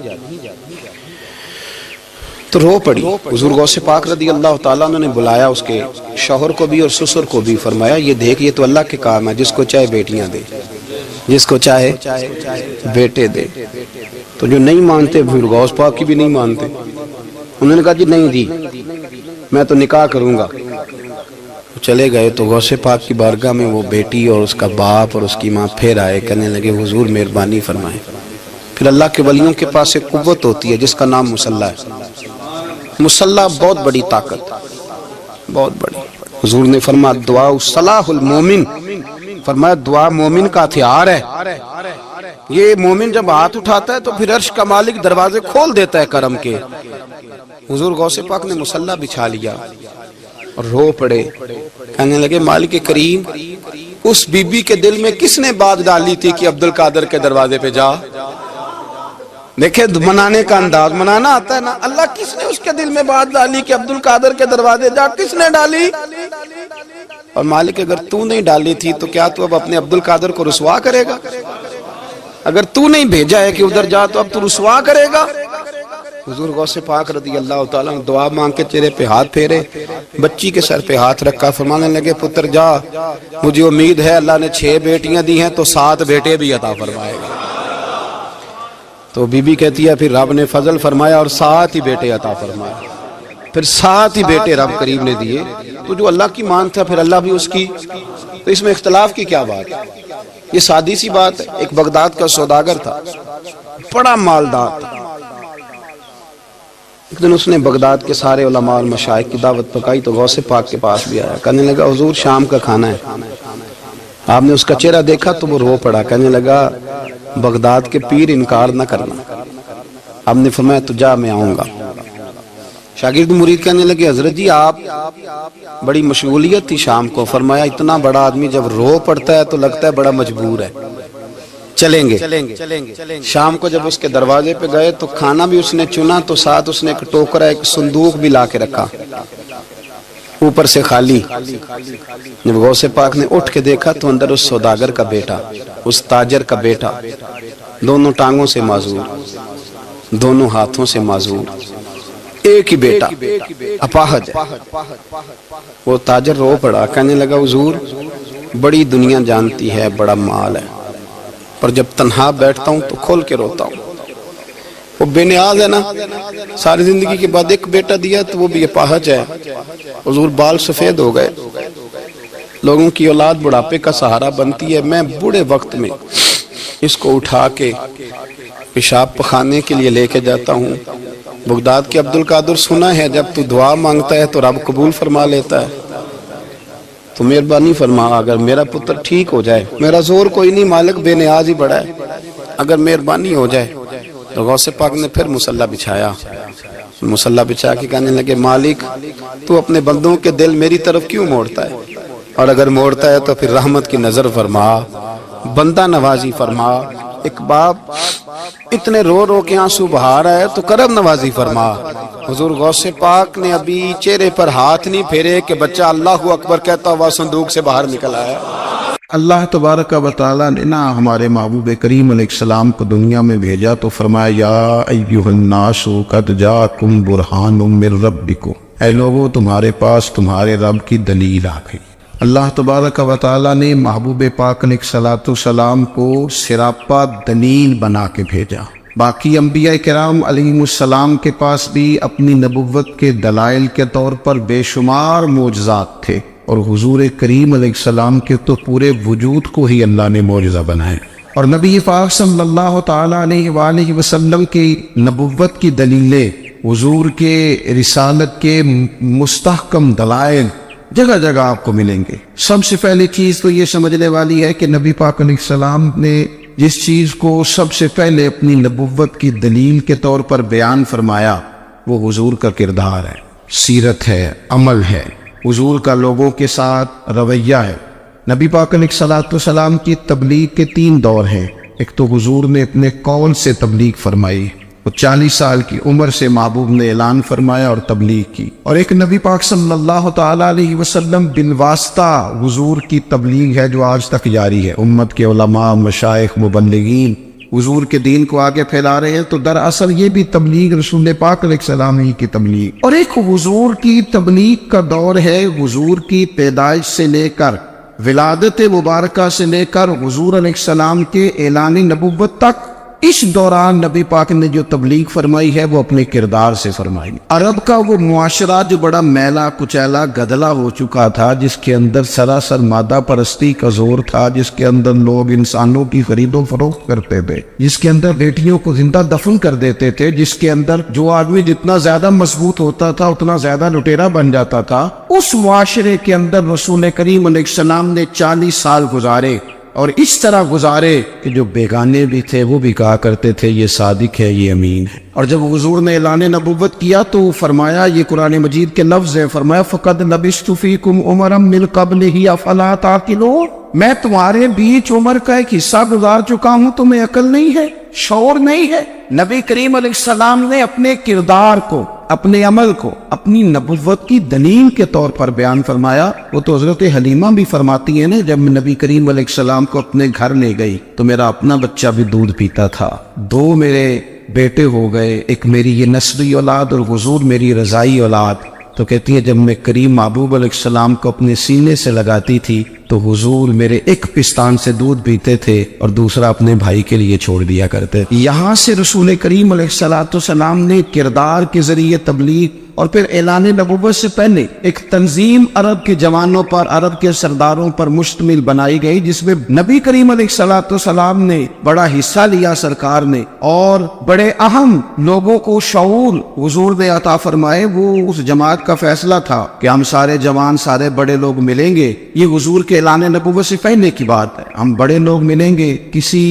تو رو پڑی، حضور غوث پاک رضی اللہ تعالیٰ عنہ نے بلایا اس کے شوہر کو بھی اور سسر کو بھی، فرمایا یہ دیکھ یہ تو اللہ کے کام ہے، جس کو چاہے بیٹیاں دے، جس کو چاہے بیٹے دے۔ تو جو نہیں مانتے پھر غوث پاک کی بھی نہیں مانتے، انہوں نے کہا جی نہیں دی، میں تو نکاح کروں گا۔ چلے گئے تو غوث پاک کی بارگاہ میں وہ بیٹی اور اس کا باپ اور اس کی ماں پھر آئے، کہنے لگے حضور مہربانی فرمائیں۔ پھر اللہ کے ولیوں کے پاس ایک قوت ہوتی ہے جس کا نام مصلی ہے، مصلی بہت بڑی طاقت، بہت بڑی۔ حضور نے فرمایا دعا صلاح المومن، فرمایا دعا مومن کا ہتھیار ہے، یہ مومن جب ہاتھ اٹھاتا ہے تو پھر عرش کا مالک دروازے کھول دیتا ہے کرم کے۔ حضور غوث پاک نے مصلی بچھا لیا اور رو پڑے، کہنے لگے مالک کریم اس بی بی کے دل میں کس نے بات ڈالی تھی کہ عبد القادر کے دروازے پہ جا؟ دیکھیں منانے کا انداز، منانا آتا ہے نا، اللہ کس نے اس کے دل میں بات ڈالی کہ عبد القادر کے دروازے جا؟ کس نے ڈالی؟ اور مالک اگر تو نہیں ڈالی تھی تو کیا تو اب اپنے عبد القادر کو رسوا کرے گا؟ اگر تو نہیں بھیجا ہے کہ ادھر جا تو اب تو رسوا کرے گا؟ حضور غوث پاک رضی اللہ تعالیٰ نے دعا مانگ کے چہرے پہ ہاتھ پھیرے، بچی کے سر پہ ہاتھ رکھا، فرمانے لگے پتر جا، مجھے امید ہے اللہ نے 6 بیٹیاں دی ہیں تو 7 بیٹے بھی عطا فرمائے گا۔ تو بی بی کہتی ہے پھر رب نے فضل فرمایا اور 7 ہی بیٹے عطا فرمائے، پھر 7 ہی بیٹے رب کریم نے دیے۔ تو جو اللہ کی مانتا پھر اللہ بھی اس کی، تو اس میں اختلاف کی کیا بات ہے؟ یہ سادی سی بات ہے۔ ایک بغداد کا سوداگر تھا، بڑا مالدار تھا۔ ایک دن اس نے بغداد کے سارے علماء اور مشائخ کی دعوت پکائی تو غوث پاک کے پاس بھی آیا، کہنے لگا حضور شام کا کھانا ہے۔ آپ نے اس کا چہرہ دیکھا تو وہ رو پڑا، کہنے لگا بغداد کے پیر انکار نہ کرنا۔ آپ نے فرمایا تو جا میں آؤں گا۔ شاگرد مرید کہنے لگے حضرت جی آپ بڑی مشغولیت تھی شام کو، فرمایا اتنا بڑا آدمی جب رو پڑتا ہے تو لگتا ہے بڑا مجبور ہے، چلیں گے۔ شام کو جب اس کے دروازے پہ گئے تو کھانا بھی اس نے چنا تو ساتھ اس نے ایک ٹوکرا ایک صندوق بھی لا کے رکھا، اوپر سے خالی۔ جب غوث پاک نے اٹھ کے دیکھا تو اندر اس سوداگر کا بیٹا، اس تاجر کا بیٹا، دونوں ٹانگوں سے معذور، دونوں ہاتھوں سے معذور، ایک ہی بیٹا اپاہج ہے۔ وہ تاجر رو پڑا، کہنے لگا حضور بڑی دنیا جانتی ہے، بڑا مال ہے، پر جب تنہا بیٹھتا ہوں تو کھول کے روتا ہوں۔ وہ بے نیاز ہے نا، ساری زندگی کے بعد ایک بیٹا دیا تو وہ بھی اپاہج ہے۔ حضور بال سفید ہو گئے، لوگوں کی اولاد بڑھاپے کا سہارا بنتی ہے، میں بوڑھے وقت میں اس کو اٹھا کے پیشاب پخانے کے لیے لے کے جاتا ہوں۔ بغداد کے عبد القادر سنا ہے جب تو دعا مانگتا ہے تو رب قبول فرما لیتا ہے، تو مہربانی فرما اگر میرا پتر ٹھیک ہو جائے، میرا زور کوئی نہیں، مالک بے نیاز ہی بڑا ہے، اگر مہربانی ہو جائے۔ تو غوث پاک نے پھر مصلی بچھایا، مصلی بچھا کے کہنے لگے مالک تو اپنے بندوں کے دل میری طرف کیوں موڑتا ہے، اور اگر موڑتا ہے تو پھر رحمت کی نظر فرما، بندہ نوازی فرما۔ ایک باپ اتنے رو رو کے آنسو بہا رہا ہے تو کرم نوازی فرما۔ حضور غوث پاک نے ابھی چہرے پر ہاتھ نہیں پھیرے کہ بچہ اللہ اکبر کہتا ہوا صندوق سے باہر نکل آیا۔ اللہ تبارک و تعالیٰ نے نا ہمارے محبوب کریم علیہ السلام کو دنیا میں بھیجا تو فرمایا یا ایھا الناس قد جاءکم برہان من ربکم، اے لوگوں تمہارے پاس تمہارے رب کی دلیل آ گئی۔ اللہ تبارک و تعالیٰ نے محبوب پاک علیہ السلام کو سراپا دلیل بنا کے بھیجا۔ باقی انبیاء کرام علیہم السلام کے پاس بھی اپنی نبوت کے دلائل کے طور پر بے شمار معجزات تھے، اور حضور کریم علیہ السلام کے تو پورے وجود کو ہی اللہ نے معجزہ بنائے۔ اور نبی پاک صلی اللہ تعالیٰ علیہ وآلہ وسلم کی نبوت کی دلیلیں، حضور کے رسالت کے مستحکم دلائل جگہ جگہ آپ کو ملیں گے۔ سب سے پہلی چیز تو یہ سمجھنے والی ہے کہ نبی پاک علیہ السلام نے جس چیز کو سب سے پہلے اپنی نبوت کی دلیل کے طور پر بیان فرمایا وہ حضور کا کردار ہے، سیرت ہے، عمل ہے، حضور کا لوگوں کے ساتھ رویہ ہے۔ نبی پاک علیہ السلام کی تبلیغ کے 3 دور ہیں۔ ایک تو حضور نے اپنے قول سے تبلیغ فرمائی، وہ 40 سال کی عمر سے محبوب نے اعلان فرمایا اور تبلیغ کی، اور ایک نبی پاک صلی اللہ تعالیٰ علیہ وسلم بالواسطہ حضور کی تبلیغ ہے جو آج تک جاری ہے۔ امت کے علماء، مشائخ، مبلغین حضور کے دین کو آگے پھیلا رہے ہیں، تو دراصل یہ بھی تبلیغ رسول پاک علیہ السلام ہی کی تبلیغ۔ اور ایک حضور کی تبلیغ کا دور ہے، حضور کی پیدائش سے لے کر ولادت مبارکہ سے لے کر حضور علیہ السلام کے اعلان نبوت تک۔ اس دوران نبی پاک نے جو تبلیغ فرمائی ہے وہ اپنے کردار سے فرمائی۔ عرب کا وہ معاشرہ جو بڑا میلا کچیلا گدلا ہو چکا تھا، جس کے اندر سراسر مادہ پرستی کا زور تھا، جس کے اندر لوگ انسانوں کی خرید و فروخت کرتے تھے، جس کے اندر بیٹیوں کو زندہ دفن کر دیتے تھے، جس کے اندر جو آدمی جتنا زیادہ مضبوط ہوتا تھا اتنا زیادہ لٹیرا بن جاتا تھا، اس معاشرے کے اندر رسول کریم علیہ السلام نے 40 سال گزارے، اور اس طرح گزارے کہ جو بیگانے بھی تھے وہ بھی کہا کرتے تھے یہ صادق ہے، یہ امین ہے۔ اور جب حضور نے اعلان نبوت کیا تو فرمایا، یہ قرآن مجید کے لفظ ہے، فرمایا فَقَدْ لَبِثْتُ فِيكُمْ عُمَرًا مِّن قَبْلِهِ أَفَلَا تَعْقِلُونَ، میں تمہارے بیچ عمر کا ایک حصہ گزار چکا ہوں، تمہیں عقل نہیں ہے، شعور نہیں ہے۔ نبی کریم علیہ السلام نے اپنے کردار کو، اپنے عمل کو اپنی نبوت کی دلیل کے طور پر بیان فرمایا۔ وہ تو حضرت حلیمہ بھی فرماتی ہے نا، جب نبی کریم علیہ السلام کو اپنے گھر لے گئی تو میرا اپنا بچہ بھی دودھ پیتا تھا، 2 میرے بیٹے ہو گئے، ایک میری یہ نسلی اولاد اور حضور میری رضائی اولاد۔ تو کہتی ہے جب میں کریم محبوب علیہ السلام کو اپنے سینے سے لگاتی تھی تو حضور میرے ایک پستان سے دودھ پیتے تھے اور دوسرا اپنے بھائی کے لیے چھوڑ دیا کرتے۔ یہاں سے رسول کریم علیہ السلام نے کردار کے ذریعے تبلیغ اور پھر اعلان نبوت سے پہلے ایک تنظیم عرب کے جوانوں پر، عرب کے سرداروں پر مشتمل بنائی گئی، جس میں نبی کریم علیہ الصلوۃ والسلام نے بڑا حصہ لیا سرکار نے، اور بڑے اہم لوگوں کو شعور حضور نے عطا فرمائے۔ وہ اس جماعت کا فیصلہ تھا کہ ہم سارے جوان، سارے بڑے لوگ ملیں گے، یہ حضور کے اعلان نبوت سے پہلے کی بات ہے، ہم بڑے لوگ ملیں گے، کسی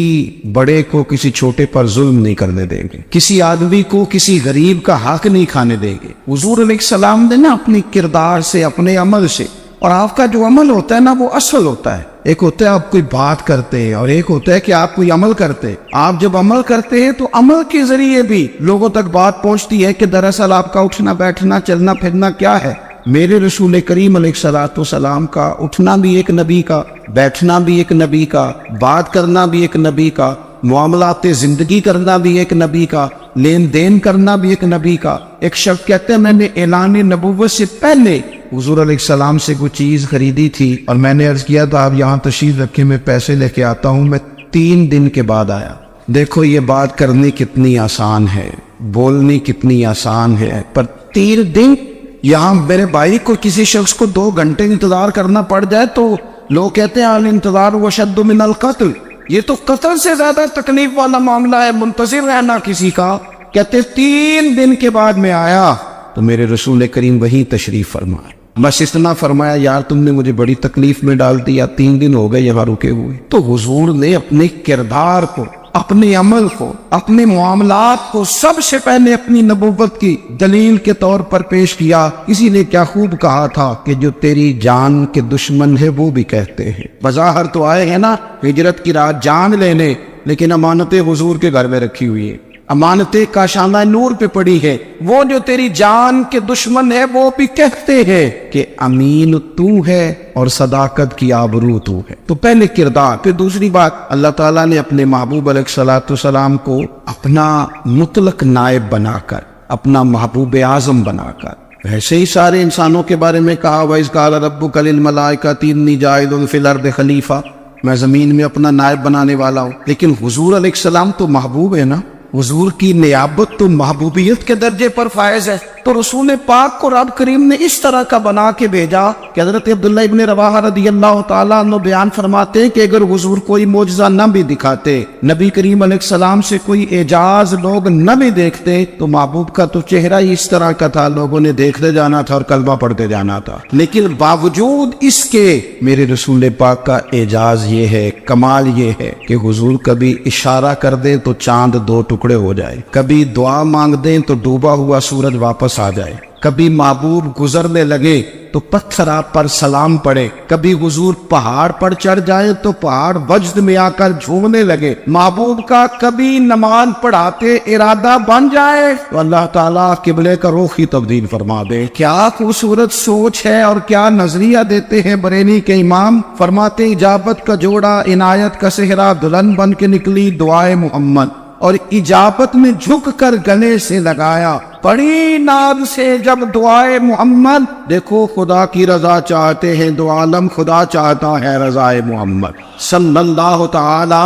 بڑے کو کسی چھوٹے پر ظلم نہیں کرنے دیں گے، کسی آدمی کو کسی غریب کا حق نہیں کھانے دیں گے۔ حضور علیہ السلام نے نا اپنی کردار سے، اپنے عمل سے، اور آپ کا جو عمل ہوتا ہے نا وہ اصل ہوتا ہے، ایک ہوتا ہے آپ کوئی بات کرتے ہیں اور ایک ہوتا ہے کہ آپ کوئی عمل کرتے ہیں۔ آپ جب عمل کرتے ہیں تو عمل کے ذریعے بھی لوگوں تک بات پہنچتی ہے کہ دراصل آپ کا اٹھنا بیٹھنا چلنا پھرنا کیا ہے۔ میرے رسول کریم علیہ الصلوۃ والسلام کا اٹھنا بھی ایک نبی کا، بیٹھنا بھی ایک نبی کا، بات کرنا بھی ایک نبی کا، معاملات زندگی کرنا بھی ایک نبی کا، لین دین کرنا بھی ایک نبی کا۔ ایک شخص کہتے ہیں میں نے اعلان نبوت سے پہلے حضور علیہ السلام سے کوئی چیز خریدی تھی اور میں نے عرض کیا تو آپ یہاں تشریف رکھے، میں پیسے لے کے آتا ہوں، میں 3 دن کے بعد آیا۔ دیکھو یہ بات کرنی کتنی آسان ہے، بولنی کتنی آسان ہے، پر 3 دن یہاں میرے بھائی کو کسی شخص کو 2 گھنٹے انتظار کرنا پڑ جائے تو لوگ کہتے ہیں الانتظار وشد من القتل، یہ تو قتل سے زیادہ تکلیف والا معاملہ ہے، منتظر رہنا کسی کا۔ کہتے 3 دن کے بعد میں آیا تو میرے رسول کریم وہیں تشریف فرمائے، بس اتنا فرمایا یار تم نے مجھے بڑی تکلیف میں ڈال دیا، 3 دن ہو گئے یہاں رکے ہوئے۔ تو حضور نے اپنے کردار کو، اپنے عمل کو، اپنے معاملات کو سب سے پہلے اپنی نبوت کی دلیل کے طور پر پیش کیا۔ کسی نے کیا خوب کہا تھا کہ جو تیری جان کے دشمن ہے وہ بھی کہتے ہیں، بظاہر تو آئے ہیں نا ہجرت کی رات جان لینے، لیکن امانتیں حضور کے گھر میں رکھی ہوئی ہیں، امانتیں کاشانہ نور پہ پڑی ہے۔ وہ جو تیری جان کے دشمن ہے وہ بھی کہتے ہیں کہ امین تو ہے اور صداقت کی آبرو تو ہے۔ تو پہلے کردار، پھر دوسری بات، اللہ تعالیٰ نے اپنے محبوب علیہ الصلوۃ والسلام کو اپنا مطلق نائب بنا کر، اپنا محبوب اعظم بنا کر، ویسے ہی سارے انسانوں کے بارے میں کہا وَإِذْ قَالَ رَبُّكَ لِلْمَلَائِكَةِ إِنِّي جَاعِلٌ فِي الْأَرْضِ خَلِيفَةً، میں زمین میں اپنا نائب بنانے والا ہوں۔ لیکن حضور علیہ السلام تو محبوب ہے نا، حضور کی نیابت تو محبوبیت کے درجے پر فائز ہے۔ تو رسول پاک کو رب کریم نے اس طرح کا بنا کے بھیجا کہ حضرت عبداللہ ابن رواحہ رضی اللہ تعالیٰ عنہ بیان فرماتے ہیں کہ اگر حضور کوئی معجزہ نہ بھی دکھاتے، نبی کریم علیہ السلام سے کوئی اعجاز لوگ نہ بھی دیکھتے، تو محبوب کا تو چہرہ ہی اس طرح کا تھا، لوگوں نے دیکھتے جانا تھا اور کلمہ پڑھتے جانا تھا۔ لیکن باوجود اس کے میرے رسول پاک کا اعجاز یہ ہے، کمال یہ ہے کہ حضور کبھی اشارہ کر دیں تو چاند 2 ٹکڑے ہو جائے، کبھی دعا مانگ دیں تو ڈوبا ہوا سورج واپس آ جائے، کبھی محبوب گزرنے لگے تو پتھر آپ پر سلام پڑے، کبھی حضور پہاڑ پر چڑھ جائے تو پہاڑ وجد میں آ کر جھومنے لگے، محبوب کا کبھی نماز پڑھاتے ارادہ بن جائے تو اللہ تعالیٰ قبلے کا رخ ہی تبدیل فرما دے۔ کیا خوبصورت سوچ ہے اور کیا نظریہ دیتے ہیں بریلی کے امام، فرماتے اجابت کا جوڑا عنایت کا صحرا دلہن بن کے نکلی دعائے محمد، اور اجابت میں جھک کر گلے سے لگایا پڑی ناد سے جب دعائے محمد۔ دیکھو خدا کی رضا چاہتے ہیں دو عالم، خدا چاہتا ہے رضائے محمد صلی اللہ تعالی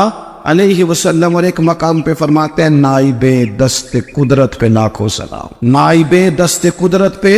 علیہ وسلم۔ اور ایک مقام پہ فرماتے ہیں نائب دست قدرت پہ لاکھوں سلام، نائب دست قدرت پہ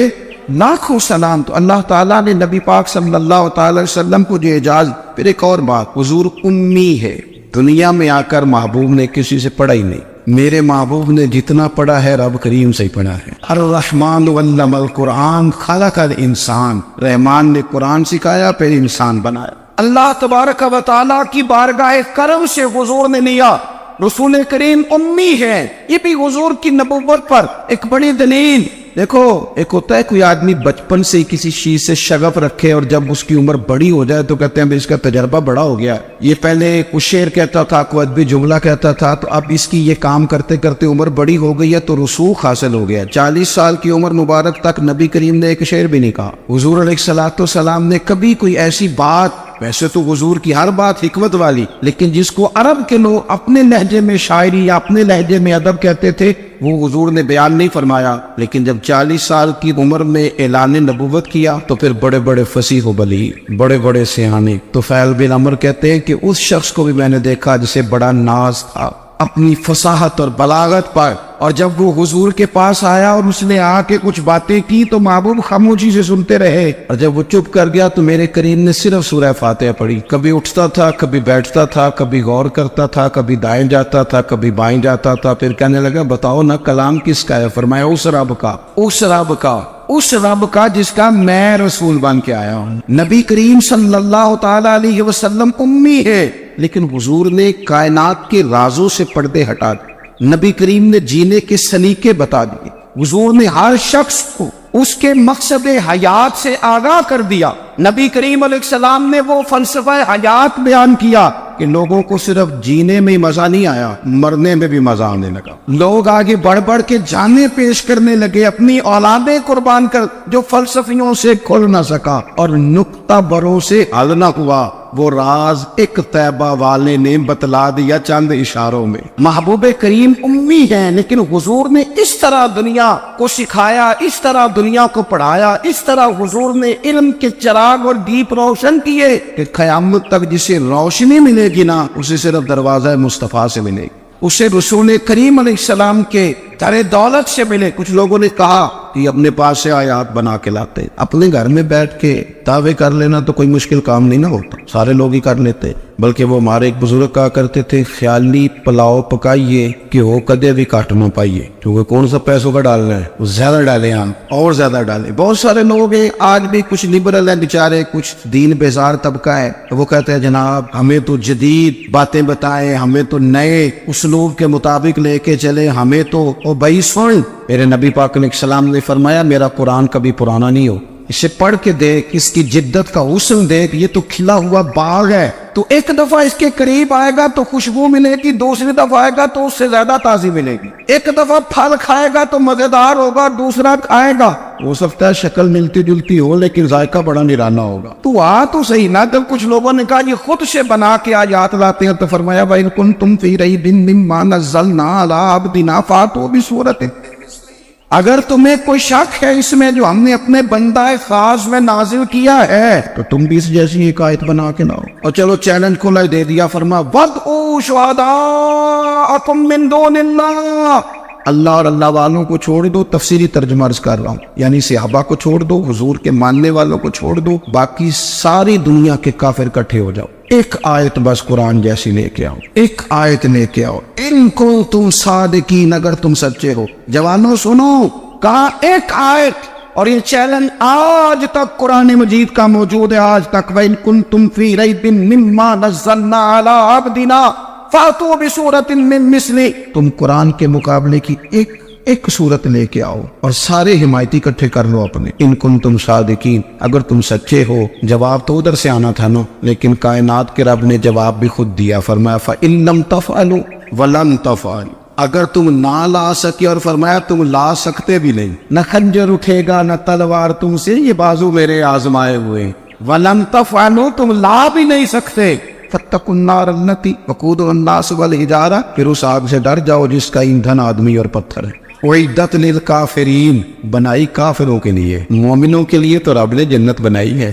لاکھوں سلام۔ تو اللہ تعالیٰ نے نبی پاک صلی اللہ تعالی وسلم کو جو اعجاز۔ پھر ایک اور بات، حضور امی ہے، دنیا میں آ کر محبوب نے کسی سے پڑھا ہی نہیں، میرے محبوب نے جتنا پڑھا ہے رب کریم سے ہی پڑھا ہے۔ الرحمن علم القرآن خلق الانسان، رحمان نے قرآن سکھایا پھر انسان بنایا۔ اللہ تبارک و تعالیٰ کی بارگاہ کرم سے حضور نے لیا، رسول کریم امی ہے، یہ بھی حضور کی نبوت پر ایک بڑی دلیل۔ دیکھو ایک ہوتا ہے کوئی آدمی بچپن سے کسی چیز سے شغف رکھے اور جب اس کی عمر بڑی ہو جائے تو کہتے ہیں اس کا تجربہ بڑا ہو گیا، یہ پہلے کچھ شعر کہتا تھا، کوئی ادبی جملہ کہتا تھا، تو اب اس کی یہ کام کرتے کرتے عمر بڑی ہو گئی ہے تو رسوخ حاصل ہو گیا۔ 40 سال کی عمر مبارک تک نبی کریم نے ایک شعر بھی نہیں کہا۔ حضور علیہ الصلوۃ والسلام نے کبھی کوئی ایسی بات، ویسے تو حضور کی ہر بات حکمت والی، لیکن جس کو عرب کے لوگ اپنے لہجے میں شاعری یا اپنے لہجے میں ادب کہتے تھے، وہ حضور نے بیان نہیں فرمایا۔ لیکن جب 40 سال کی عمر میں اعلان نبوت کیا تو پھر بڑے بڑے فصیح و بلیغ، بڑے بڑے سیانے طفیل بن عمر کہتے ہیں کہ اس شخص کو بھی میں نے دیکھا جسے بڑا ناز تھا اپنی فصاحت اور بلاغت پر، اور جب وہ حضور کے پاس آیا اور اس نے آ کے کچھ باتیں کی تو محبوب خاموشی سے سنتے رہے، اور جب وہ چپ کر گیا تو میرے کریم نے صرف سورہ فاتحہ پڑھی. کبھی اٹھتا تھا، کبھی بیٹھتا تھا، کبھی غور کرتا تھا، کبھی دائیں جاتا تھا، کبھی بائیں جاتا تھا. پھر کہنے لگا بتاؤ نا کلام کس کا ہے؟ فرمایا اس رب کا، اس رب کا، اس رب کا جس کا میں رسول بن کے آیا ہوں. نبی کریم صلی اللہ تعالی علیہ وسلم امی ہے، لیکن حضور نے کائنات کے رازوں سے پردے ہٹا دیے. نبی کریم نے جینے کے سلیقے بتا دیے. حضور نے ہر شخص کو اس کے مقصد حیات سے آگاہ کر دیا. نبی کریم علیہ السلام نے وہ فلسفہ حیات بیان کیا کہ لوگوں کو صرف جینے میں مزہ نہیں آیا، مرنے میں بھی مزہ آنے لگا. لوگ آگے بڑھ بڑھ کے جانیں پیش کرنے لگے، اپنی اولادیں قربان کر، جو فلسفیوں سے کھل نہ سکا اور نکتہ بروں سے حل نہ ہوا، وہ راز ایک طیبہ والے نے بتلا دیا چند اشاروں میں. محبوب کریم امی ہیں، لیکن حضور نے اس طرح دنیا کو سکھایا، اس طرح دنیا کو پڑھایا، اس طرح حضور نے علم کے چراغ اور دیپ روشن کیے کہ قیامت تک جسے روشنی ملے گی نا، اسے صرف دروازہ مصطفیٰ سے ملے گی، اسے رسول کریم علیہ السلام کے در دولت سے ملے. کچھ لوگوں نے کہا کہ اپنے پاس سے آیات بنا کے لاتے. اپنے گھر میں بیٹھ کے دعوے کر لینا تو کوئی مشکل کام نہیں نہ ہوتا، سارے لوگ ہی کر لیتے. بلکہ وہ ہمارے ایک بزرگ کہا کرتے تھے خیالی پلاؤ پکائیے کہ وہ کدے بھی کاٹ نہ پائیے، کیونکہ کون سا پیسوں کا ڈالنا ہے، وہ زیادہ ڈالیں اور زیادہ ڈالیں. بہت سارے لوگ ہیں آج بھی، کچھ لبرل ہیں بیچارے، کچھ دین بیزار طبقہ ہے، وہ کہتے ہیں جناب ہمیں تو جدید باتیں بتائیں، ہمیں تو نئے اسلوب کے مطابق لے کے چلے، ہمیں تو بھائی سن. میرے نبی پاک علیہ السلام نے فرمایا میرا قرآن کبھی پرانا نہیں ہو، اسے پڑھ کے دیکھ، اس کی جدت کا حسن دیکھ، یہ تو کھلا ہوا باغ ہے. تو ایک دفعہ اس کے قریب آئے گا تو خوشبو ملے گی، دوسری دفعہ آئے گا تو اس سے زیادہ تازی ملے گی. ایک دفعہ پھل کھائے گا تو مزیدار ہوگا، دوسرا کھائے گا ہو سکتا ہے شکل ملتی جلتی ہو لیکن ذائقہ بڑا نرالا ہوگا. تو تو صحیح نا. جب کچھ لوگوں نے کہا یہ خود سے بنا کے آیات لاتے ہیں تو فرمایا وَإِن كُنتُمْ فِي رَيْبٍ مِّمَّا نَزَّلْنَا عَلَىٰ عَبْدِنَا فَأْتُوا بِسُورَةٍ، اگر تمہیں کوئی شک ہے اس میں جو ہم نے اپنے بندہ خاص میں نازل کیا ہے تو تم بھی اس جیسی ایک آیت بنا کے لاؤ. اور چلو چیلنج کھلا دے دیا، فرما وَادْعُوا شُهَدَاءَكُم مِّن دُونِ اللَّهِ، اللہ اور اللہ والوں کو چھوڑ دو. تفسیری ترجمہ عرض کر رہا ہوں، یعنی صحابہ کو چھوڑ دو، حضور کے ماننے والوں کو چھوڑ دو، باقی ساری دنیا کے کافر اکٹھے ہو جاؤ، ایک آیت بس قرآن جیسی لے کے آؤ، ایک آیت لے کے آؤ. ان کو تم صادقین، اگر تم سچے ہو. جوانوں سنو، کہا ایک آیت. اور یہ چیلنج آج تک قرآن مجید کا موجود ہے، آج تک. وَإِن كُنتُمْ فِي رَيْبٍ مِّمَّا نَزَّلْنَا عَلَىٰ عَبْدِنَا فَأْتُوا بِسُورَةٍ مِّن مِّثْلِهِ، تم قرآن کے مقابلے کی ایک صورت لے کے آؤ اور سارے حمایتی اکٹھے کر لو اپنے. ان کنتم صادقین، اگر تم سچے ہو. جواب تو ادھر سے آنا تھا نا، لیکن کائنات کے رب نے جواب بھی خود دیا. فرمایا فَإِن لَّمْ تَفْعَلُوا وَلَن تَفْعَلُوا، اگر تم نہ لا سکے، اور فرمایا تم لا سکتے بھی نہیں، نہ خنجر اٹھے گا نہ تلوار تم سے، یہ بازو میرے آزمائے ہوئے. وَلَن تَفْعَلُوا، تم لا بھی نہیں سکتے. فَاتَّقُوا النَّارَ الَّتِي وَقُودُهَا النَّاسُ وَالْحِجَارَةُ، پھر اس آگ سے ڈر جاؤ جس کا ایندھن آدمی اور پتھر ہے. اعدت للکافرین، بنائی کافروں کے لیے، مومنوں کے لیے تو رب نے جنت بنائی ہے.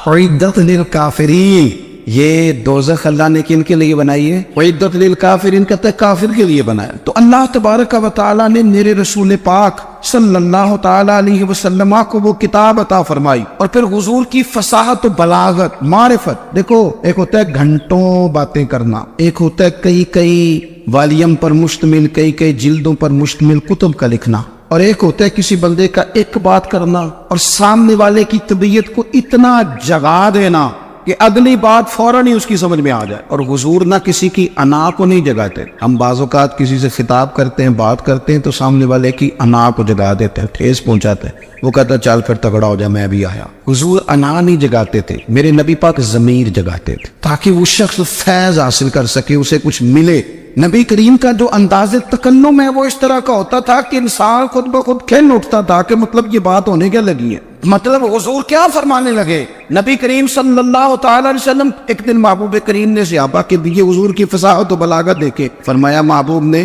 اعدت للکافرین، یہ دوزخ اللہ نے کن کے لیے بنائی ہے؟ اعدت للکافرین کہتا ہے کافر کے لیے بنایا. تو اللہ تبارک و تعالیٰ نے میرے رسول پاک صلی اللہ تعالیٰ علیہ وسلم کو وہ کتاب عطا فرمائی، اور پھر حضور کی فصاحت و بلاغت، معرفت. دیکھو ایک ہوتا ہے گھنٹوں باتیں کرنا، ایک ہوتا ہے کئی والیم پر مشتمل، کئی جلدوں پر مشتمل کتب کا لکھنا، اور ایک ہوتا ہے کسی بندے کا ایک بات کرنا اور سامنے والے کی طبیعت کو اتنا جگا دینا کہ اگلی بات فوراً ہی اس کی سمجھ میں آ جائے. اور حضور نہ کسی کی انا کو نہیں جگاتے. ہم بعض اوقات کسی سے خطاب کرتے ہیں، بات کرتے ہیں تو سامنے والے کی انا کو جگا دیتے ہیں، ٹھیس پہنچاتے ہیں. وہ کہتا ہے چل پھر تگڑا ہو جائے میں بھی آیا. حضور انا نہیں جگاتے تھے، میرے نبی پاک ضمیر جگاتے تھے تاکہ وہ شخص فیض حاصل کر سکے، اسے کچھ ملے. نبی کریم کا جو انداز تکلم ہے وہ اس طرح کا ہوتا تھا کہ انسان خود بخود کھل اٹھتا تھا کہ مطلب یہ بات ہونے کیا لگی ہے، مطلب حضور کیا فرمانے لگے. نبی کریم صلی اللہ تعالی علیہ وسلم، ایک دن محبوب کریم نے صحابہ کے دیے حضور کی فصاحت و بلاغت دیکھے. فرمایا محبوب نے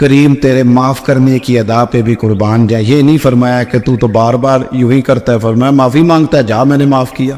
کریم تیرے معاف کرنے کی ادا پہ بھی قربان جائے. یہ نہیں فرمایا کہ تو بار بار یوں ہی کرتا ہے, فرمایا معافی مانگتا ہے, جا میں نے معاف کیا.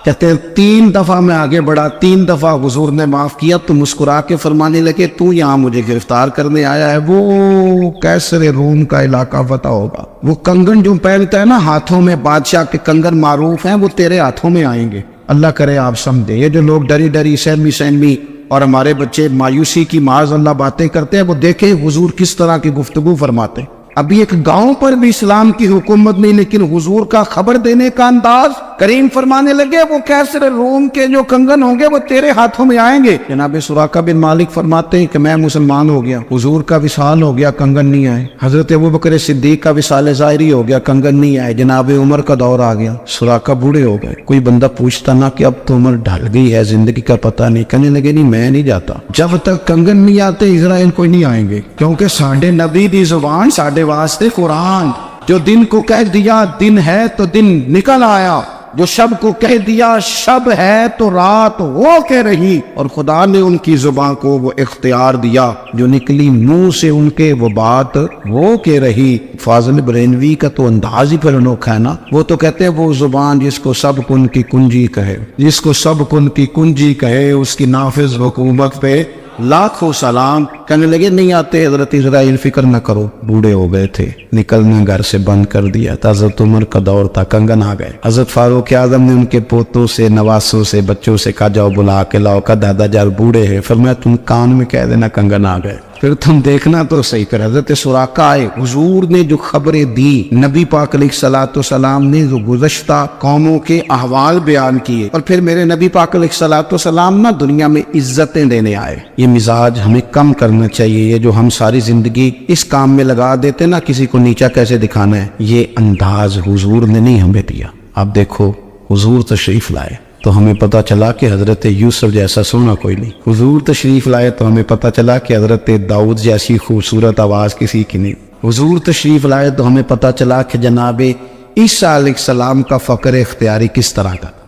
کہتے ہیں 3 دفعہ میں آگے بڑھا, 3 دفعہ حضور نے معاف کیا تو مسکرا کے فرمانے لگے تو یہاں مجھے گرفتار کرنے آیا ہے, وہ کیسر روم کا علاقہ پتہ ہوگا, وہ کنگن جو پہنتا ہے نا ہاتھوں میں, بادشاہ کے کنگن معروف ہیں, وہ تیرے ہاتھوں میں آئیں گے. اللہ کرے آپ سمجھے. یہ جو لوگ ڈری ڈری سہمی اور ہمارے بچے مایوسی کی معاذ اللہ باتیں کرتے ہیں, وہ دیکھیں حضور کس طرح کی گفتگو فرماتے ہیں. ابھی ایک گاؤں پر بھی اسلام کی حکومت نہیں, لیکن حضور کا خبر دینے کا انداز. کریم فرمانے لگے وہ کیسر روم کے جو کنگن ہوں گے وہ تیرے ہاتھوں میں آئیں گے. جناب سراقہ بن مالک فرماتے ہیں کہ میں مسلمان ہو گیا, حضور کا وصال ہو گیا, کنگن نہیں آئے. حضرت ابوبکر صدیق کا وصال ظاہری ہو گیا, کنگن نہیں آئے. جناب عمر کا دور آ گیا, سراقہ بوڑھے ہو گئے. کوئی بندہ پوچھتا نا کہ اب تو عمر ڈھل گئی ہے, زندگی کا پتہ نہیں, کہنے لگے نہیں میں نہیں جاتا جب تک کنگن نہیں آتے اسرائیل کوئی نہیں آئیں گے, کیونکہ ساڈے نبی دی زبان ساڈے واسطے قرآن. جو دن کو کہہ دیا دن ہے تو دن نکل آیا, جو شب کو کہہ دیا شب ہے تو رات ہو کے رہی. اور خدا نے ان کی زبان کو وہ اختیار دیا, جو نکلی منہ سے ان کے وہ بات ہو کے رہی. فاضل برینوی کا تو انداز ہی پھر انوکھا ہے نا. وہ تو کہتے ہیں وہ زبان جس کو سب کن کی کنجی کہے, جس کو سب کن کی کنجی کہے, اس کی نافذ حکومت پہ لاکھوں سلام. کہنے لگے نہیں آتے حضرت اسرائیل, فکر نہ کرو, بوڑھے ہو گئے تھے, نکلنا گھر سے بند کر دیا تھا. حضرت عمر کا دور تھا, کنگن آ گئے. حضرت فاروق اعظم نے ان کے پوتوں سے, نواسوں سے, بچوں سے کہا جاؤ بلا کے لاؤ. کا دادا جان بوڑھے ہیں, فرمایا تم کان میں کہہ دینا کنگن آ گئے, پھر تم دیکھنا تو صحیح. پھر حضرت سراقہ آئے, حضور نے جو خبریں دی, نبی پاک علیہ الصلوۃ والسلام نے جو گزشتہ قوموں کے احوال بیان کیے, اور پھر میرے نبی پاک علیہ الصلوۃ والسلام نا دنیا میں عزتیں دینے آئے. یہ مزاج ہمیں کم کرنا چاہیے. یہ جو ہم ساری زندگی اس کام میں لگا دیتے نا, کسی کو نیچا کیسے دکھانا ہے, یہ انداز حضور نے نہیں ہمیں دیا. آپ دیکھو حضور تشریف لائے تو ہمیں پتہ چلا کہ حضرت یوسف جیسا سونا کوئی نہیں. حضور تشریف لائے تو ہمیں پتہ چلا کہ حضرت داؤد جیسی خوبصورت آواز کسی کی نہیں. حضور تشریف لائے تو ہمیں پتہ چلا کہ جناب عیسیٰ علیہ السلام کا فقر اختیاری کس طرح کا تھا,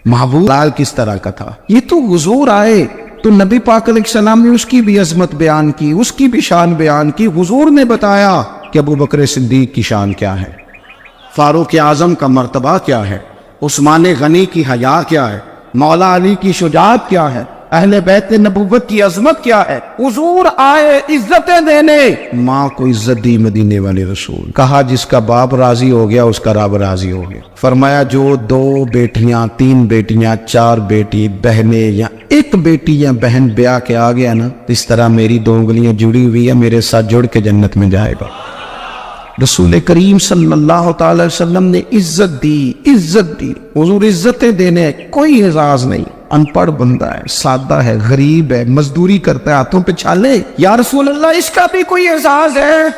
محبوب لال کس طرح کا تھا. یہ تو حضور آئے تو نبی پاک علیہ السلام نے اس کی بھی عظمت بیان کی, اس کی بھی شان بیان کی. حضور نے بتایا کہ ابوبکر صدیق کی شان کیا ہے, فاروق اعظم کا مرتبہ کیا ہے, عثمان غنی کی حیا کیا ہے, مولا علی کی شجاعت کیا ہے, اہل بیت نبوت کی عظمت کیا ہے. حضور آئے عزتیں دینے. ماں کو عزت دی مدینے والے رسول. کہا جس کا باپ راضی ہو گیا اس کا رب راضی ہو گیا. فرمایا جو 2 بیٹیاں 3 بیٹیاں 4 بیٹی بہنیں یا 1 بیٹی یا بہن بیاہ کے آ گیا نا, اس طرح میری 2 انگلیاں جڑی ہوئی ہے, میرے ساتھ جڑ کے جنت میں جائے گا. رسول کریم صلی اللہ تعالی وسلم نے عزت دی, عزت دی. حضور عزتیں دینے, کوئی اعزاز نہیں. ان پڑھ بندہ ہے, سادہ ہے, غریب ہے, مزدوری کرتا ہے, ہاتھوں پہ چھالے, یا رسول اللہ اس کا بھی کوئی اعزاز ہے.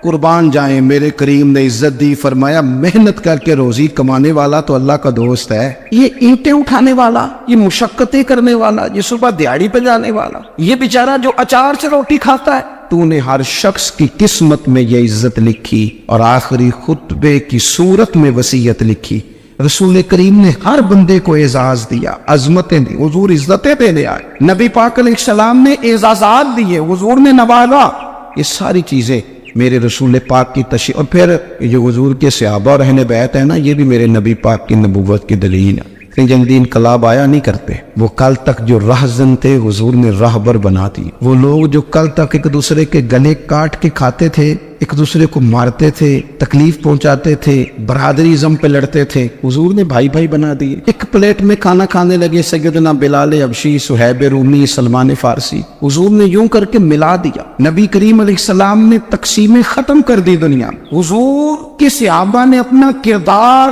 قربان جائیں, میرے کریم نے عزت دی. فرمایا محنت کر کے روزی کمانے والا تو اللہ کا دوست ہے. یہ اینٹیں اٹھانے والا, یہ مشقتیں کرنے والا, یہ صبح دیہڑی پہ جانے والا, یہ بیچارہ جو اچار سے روٹی کھاتا ہے, تو نے ہر شخص کی قسمت میں یہ عزت لکھی اور آخری خطبے کی صورت میں وصیت لکھی. رسول کریم نے ہر بندے کو اعزاز دیا, عظمتیں دی. حضور عزتیں دینے آئے. نبی پاک علیہ السلام نے اعزازات دیے, حضور نے نوازا. یہ ساری چیزیں میرے رسول پاک کی تشریح. اور پھر جو حضور کے صحابہ اور اہل بیت ہے نا, یہ بھی میرے نبی پاک کی نبوت کی دلیل ہے. جلدی انقلاب آیا نہیں کرتے. وہ کل تک جو رہزن تھے حضور نے راہبر بنا دی. وہ لوگ جو کل تک ایک دوسرے کے گلے کاٹ کے کھاتے تھے, ایک دوسرے کو مارتے تھے, تکلیف پہنچاتے تھے, برادری ازم پہ لڑتے تھے, حضور نے بھائی بھائی بنا دیے. ایک پلیٹ میں کھانا کھانے لگے, سیدنا بلال حبشی, صہیب رومی, سلمان فارسی. حضور نے یوں کر کے ملا دیا. نبی کریم علیہ السلام نے تقسیمیں ختم کر دی دنیا. حضور کے صحابہ نے اپنا کردار.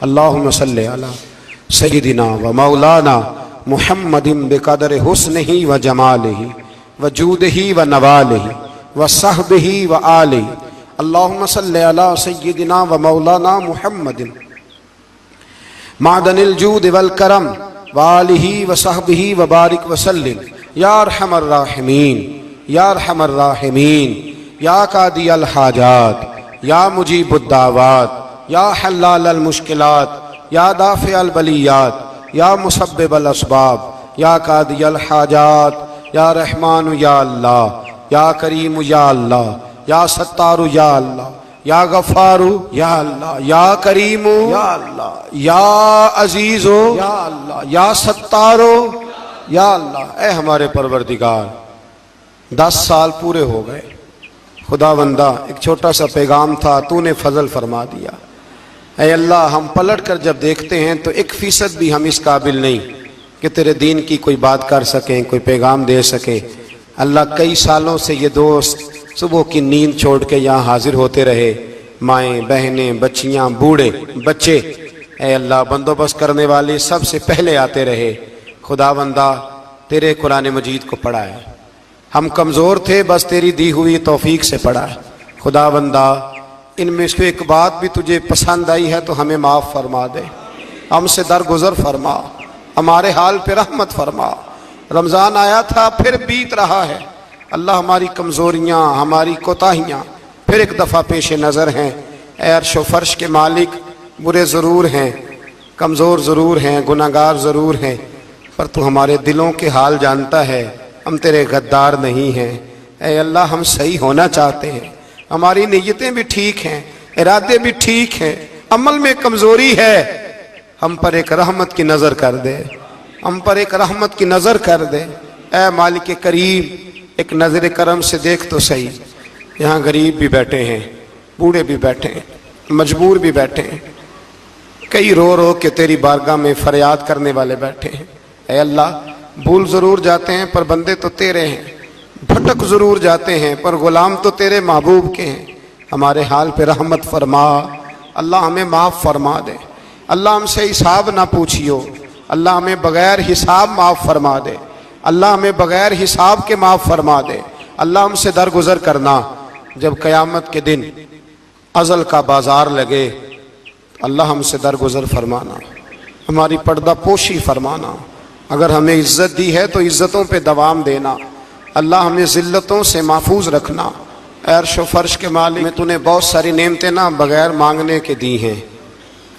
اللہم صلی علی سیدنا و مولانا محمد بقدر حسنہ و جمالہ و جودہ و نوالہ و صحبہ و آلہ. اللہم صلی علی سیدنا و مولانا محمد معدن الجود والکرم و آلہ و صحبہ و بارک وسلم. یا ارحم الراحمین, یا ارحم الراحمین, یا قاضی الحاجات, یا مجیب الدعوات, یا حلال المشکلات, یا دافع البلیات, یا مسبب الاسباب, یا قاضی الحاجات, یا رحمان یا اللہ, یا کریم یا اللہ، یا ستار یا اللہ، یا غفار یا اللہ، یا کریم یا اللہ، یا عزیز یا اللہ، یا ستار یا اللہ۔ اے ہمارے پروردگار، 10 سال پورے ہو گئے، خدا بندہ ایک چھوٹا سا پیغام تھا، تو نے فضل فرما دیا۔ اے اللہ، ہم پلٹ کر جب دیکھتے ہیں تو 1% بھی ہم اس قابل نہیں کہ تیرے دین کی کوئی بات کر سکیں، کوئی پیغام دے سکیں۔ اللہ، کئی سالوں سے یہ دوست صبح کی نیند چھوڑ کے یہاں حاضر ہوتے رہے، مائیں، بہنیں، بچیاں، بوڑھے، بچے، اے اللہ بندوبست کرنے والے سب سے پہلے آتے رہے۔ خدا بندہ تیرے قرآن مجید کو پڑھا ہے، ہم کمزور تھے، بس تیری دی ہوئی توفیق سے پڑھا ہے۔ خدا بندہ ان میں سے ایک بات بھی تجھے پسند آئی ہے تو ہمیں معاف فرما دے، ہم سے درگزر فرما، ہمارے حال پہ رحمت فرما۔ رمضان آیا تھا، پھر بیت رہا ہے، اللہ ہماری کمزوریاں، ہماری کوتاہیاں پھر ایک دفعہ پیش نظر ہیں۔ اے عرش و فرش کے مالک، برے ضرور ہیں، کمزور ضرور ہیں، گناہگار ضرور ہیں، پر تو ہمارے دلوں کے حال جانتا ہے، ہم تیرے غدار نہیں ہیں۔ اے اللہ، ہم صحیح ہونا چاہتے ہیں، ہماری نیتیں بھی ٹھیک ہیں، ارادے بھی ٹھیک ہیں، عمل میں کمزوری ہے، ہم پر ایک رحمت کی نظر کر دے، ہم پر ایک رحمت کی نظر کر دے۔ اے مالک کریم، ایک نظر کرم سے دیکھ تو صحیح، یہاں غریب بھی بیٹھے ہیں، بوڑھے بھی بیٹھے ہیں، مجبور بھی بیٹھے ہیں، کئی رو رو کے تیری بارگاہ میں فریاد کرنے والے بیٹھے ہیں۔ اے اللہ، بھول ضرور جاتے ہیں پر بندے تو تیرے ہیں، بھٹک ضرور جاتے ہیں پر غلام تو تیرے محبوب کے ہیں۔ ہمارے حال پہ رحمت فرما، اللہ ہمیں معاف فرما دے، اللہ ہم سے حساب نہ پوچھیو، اللہ ہمیں بغیر حساب معاف فرما دے، اللہ ہمیں بغیر حساب کے معاف فرما دے۔ اللہ ہم سے درگزر کرنا، جب قیامت کے دن ازل کا بازار لگے، اللہ ہم سے درگزر فرمانا، ہماری پردہ پوشی فرمانا، اگر ہمیں عزت دی ہے تو عزتوں پہ دوام دینا، اللہ ہمیں ذلتوں سے محفوظ رکھنا۔ اے عرش و فرش کے مالک، میں تو نے بہت ساری نعمتیں نہ بغیر مانگنے کے دی ہیں،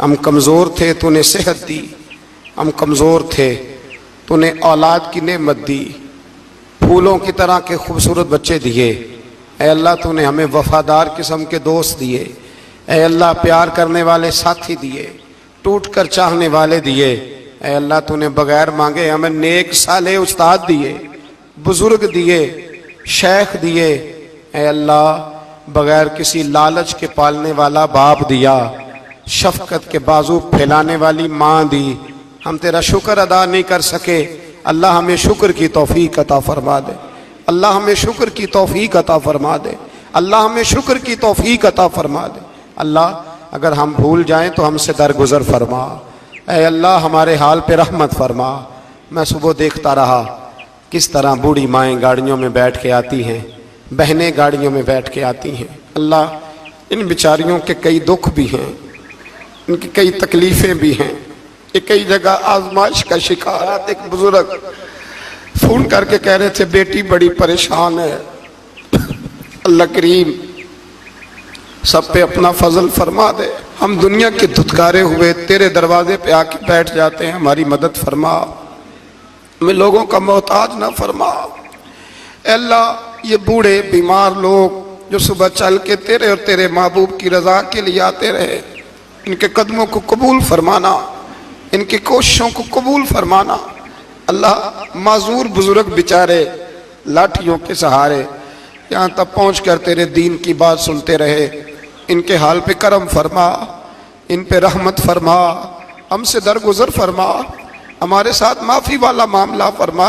ہم کمزور تھے تو نے صحت دی، ہم کمزور تھے تو نے اولاد کی نعمت دی، پھولوں کی طرح کے خوبصورت بچے دیے۔ اے اللہ، تو نے ہمیں وفادار قسم کے دوست دیے، اے اللہ پیار کرنے والے ساتھی دیے، ٹوٹ کر چاہنے والے دیے۔ اے اللہ، تو نے بغیر مانگے ہمیں نیک صالح استاد دیے، بزرگ دیے، شیخ دیے۔ اے اللہ، بغیر کسی لالچ کے پالنے والا باپ دیا، شفقت کے بازو پھیلانے والی ماں دی، ہم تیرا شکر ادا نہیں کر سکے، اللہ ہمیں شکر کی توفیق عطا فرما دے، اللہ ہمیں شکر کی توفیق عطا فرما دے، اللہ ہمیں شکر کی توفیق عطا فرما دے۔ اللہ، اگر ہم بھول جائیں تو ہم سے درگزر فرما، اے اللہ ہمارے حال پہ رحمت فرما۔ میں صبح دیکھتا رہا کس طرح بوڑھی مائیں گاڑیوں میں بیٹھ کے آتی ہیں، بہنیں گاڑیوں میں بیٹھ کے آتی ہیں۔ اللہ، ان بیچاریوں کے کئی دکھ بھی ہیں، ان کی کئی تکلیفیں بھی ہیں، یہ کئی جگہ آزمائش کا شکار۔ ایک بزرگ فون کر کے کہہ رہے تھے بیٹی بڑی پریشان ہے، اللہ کریم سب پہ اپنا فضل فرما دے، ہم دنیا کے دھتکارے ہوئے تیرے دروازے پہ آ کے بیٹھ جاتے ہیں، ہماری مدد فرما، ہمیں لوگوں کا محتاج نہ فرما۔ اے اللہ، یہ بوڑھے بیمار لوگ جو صبح چل کے تیرے اور تیرے محبوب کی رضا کے لیے آتے رہے، ان کے قدموں کو قبول فرمانا، ان کی کوششوں کو قبول فرمانا۔ اللہ، معذور بزرگ بیچارے لاٹھیوں کے سہارے یہاں تک پہنچ کر تیرے دین کی بات سنتے رہے، ان کے حال پہ کرم فرما، ان پہ رحمت فرما، ہم سے درگزر فرما، ہمارے ساتھ معافی والا معاملہ فرما۔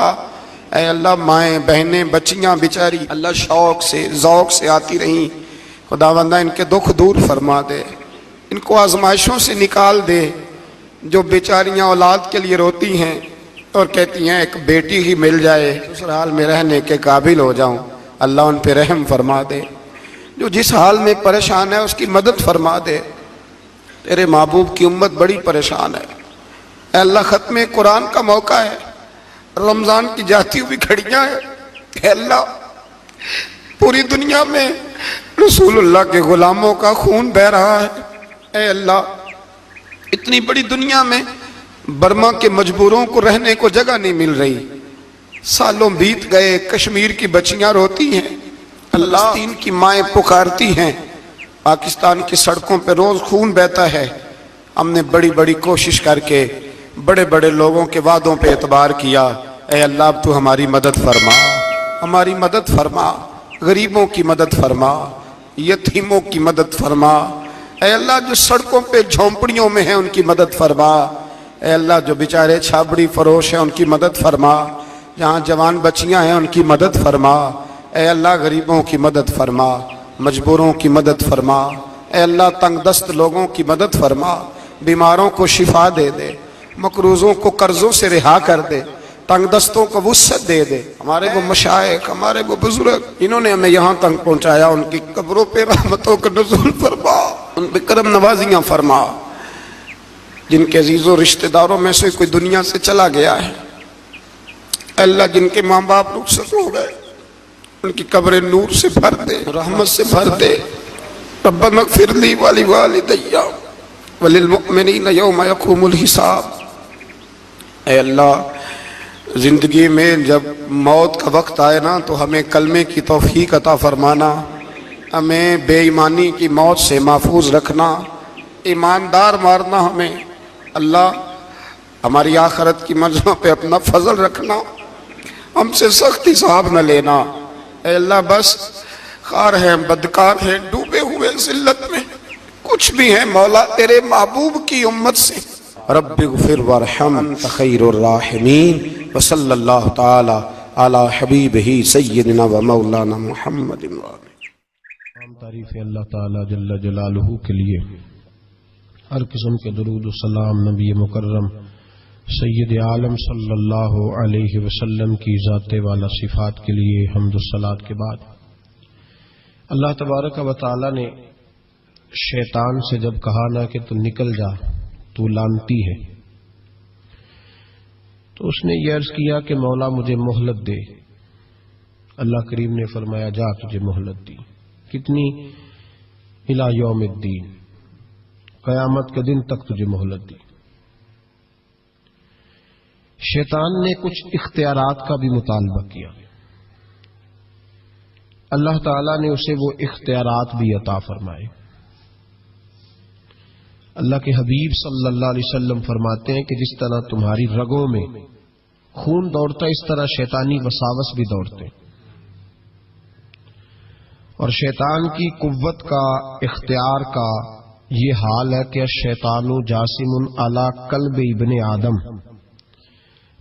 اے اللہ، مائیں بہنیں بچیاں بیچاری اللہ شوق سے ذوق سے آتی رہیں، خداوندہ ان کے دکھ دور فرما دے، ان کو آزمائشوں سے نکال دے۔ جو بیچاریاں اولاد کے لیے روتی ہیں اور کہتی ہیں ایک بیٹی ہی مل جائے سسرال میں رہنے کے قابل ہو جاؤں، اللہ ان پہ رحم فرما دے۔ جو جس حال میں پریشان ہے اس کی مدد فرما دے، تیرے محبوب کی امت بڑی پریشان ہے۔ اے اللہ، ختم قرآن کا موقع ہے، رمضان کی جاتی ہوئی گھڑیاں ہیں، اے اللہ پوری دنیا میں رسول اللہ کے غلاموں کا خون بہہ رہا ہے۔ اے اللہ، اتنی بڑی دنیا میں برما کے مجبوروں کو رہنے کو جگہ نہیں مل رہی، سالوں بیت گئے، کشمیر کی بچیاں روتی ہیں، فلسطین کی مائیں پکارتی ہیں، پاکستان کی سڑکوں پہ روز خون بہتا ہے۔ ہم نے بڑی بڑی کوشش کر کے بڑے بڑے لوگوں کے وعدوں پہ اعتبار کیا، اے اللہ اب تو ہماری مدد فرما، ہماری مدد فرما، غریبوں کی مدد فرما، یتیموں کی مدد فرما، اے اللہ جو سڑکوں پہ جھونپڑیوں میں ہیں ان کی مدد فرما، اے اللہ جو بیچارے چھابڑی فروش ہیں ان کی مدد فرما، جہاں جوان بچیاں ہیں ان کی مدد فرما، اے اللہ غریبوں کی مدد فرما، مجبوروں کی مدد فرما، اے اللہ تنگ دست لوگوں کی مدد فرما، بیماروں کو شفا دے دے، مقروضوں کو قرضوں سے رہا کر دے، تنگ دستوں کو وسعت دے دے۔ ہمارے وہ مشائخ، ہمارے وہ بزرگ، انہوں نے ہمیں یہاں تک پہنچایا، ان کی قبروں پہ رحمتوں کا نزول فرما، ان پہ کرم نوازیاں فرما۔ جن کے عزیز و رشتہ داروں میں سے کوئی دنیا سے چلا گیا ہے، اللہ جن کے ماں باپ رخصت ہو گئے ان کی قبریں نور سے بھر دے، رحمت سے بھر دے۔ ربنا اغفر لی ولوالدی وللمؤمنین یوم یقوم الحساب۔ اے اللہ زندگی میں جب موت کا وقت آئے نا تو ہمیں کلمے کی توفیق عطا فرمانا، ہمیں بے ایمانی کی موت سے محفوظ رکھنا، ایماندار مارنا ہمیں۔ اللہ ہماری آخرت کی منزلوں پہ اپنا فضل رکھنا، ہم سے سخت حساب نہ لینا۔ اے اللہ بس خار ہیں، بدکار ہیں، ڈوبے ہوئے ذلت میں، کچھ بھی ہیں مولا تیرے محبوب کی امت سے۔ رب اغفر وارحم انت خیر الراحمین، وصلی اللہ تعالی علی حبیبہ سیدنا و مولانا محمد۔ تمام تعریف اللہ تعالی جل جلالہ کے لیے، ہر قسم کے درود و سلام نبی مکرم سید عالم صلی اللہ علیہ وسلم کی ذات والا صفات کے لیے حمد و صلات کے بعد، اللہ تبارک و تعالی نے شیطان سے جب کہا نا کہ تو نکل جا، تو لعنتی ہے، تو اس نے یہ عرض کیا کہ مولا مجھے مہلت دے۔ اللہ کریم نے فرمایا جا تجھے مہلت دی، کتنی؟ الی یوم الدین، قیامت کے دن تک تجھے مہلت دی۔ شیطان نے کچھ اختیارات کا بھی مطالبہ کیا، اللہ تعالیٰ نے اسے وہ اختیارات بھی عطا فرمائے۔ اللہ کے حبیب صلی اللہ علیہ وسلم فرماتے ہیں کہ جس طرح تمہاری رگوں میں خون دوڑتا ہے اس طرح شیطانی وساوس بھی دوڑتے ہیں، اور شیطان کی قوت کا، اختیار کا یہ حال ہے کہ الشیطان جاسم علی قلب ابن آدم۔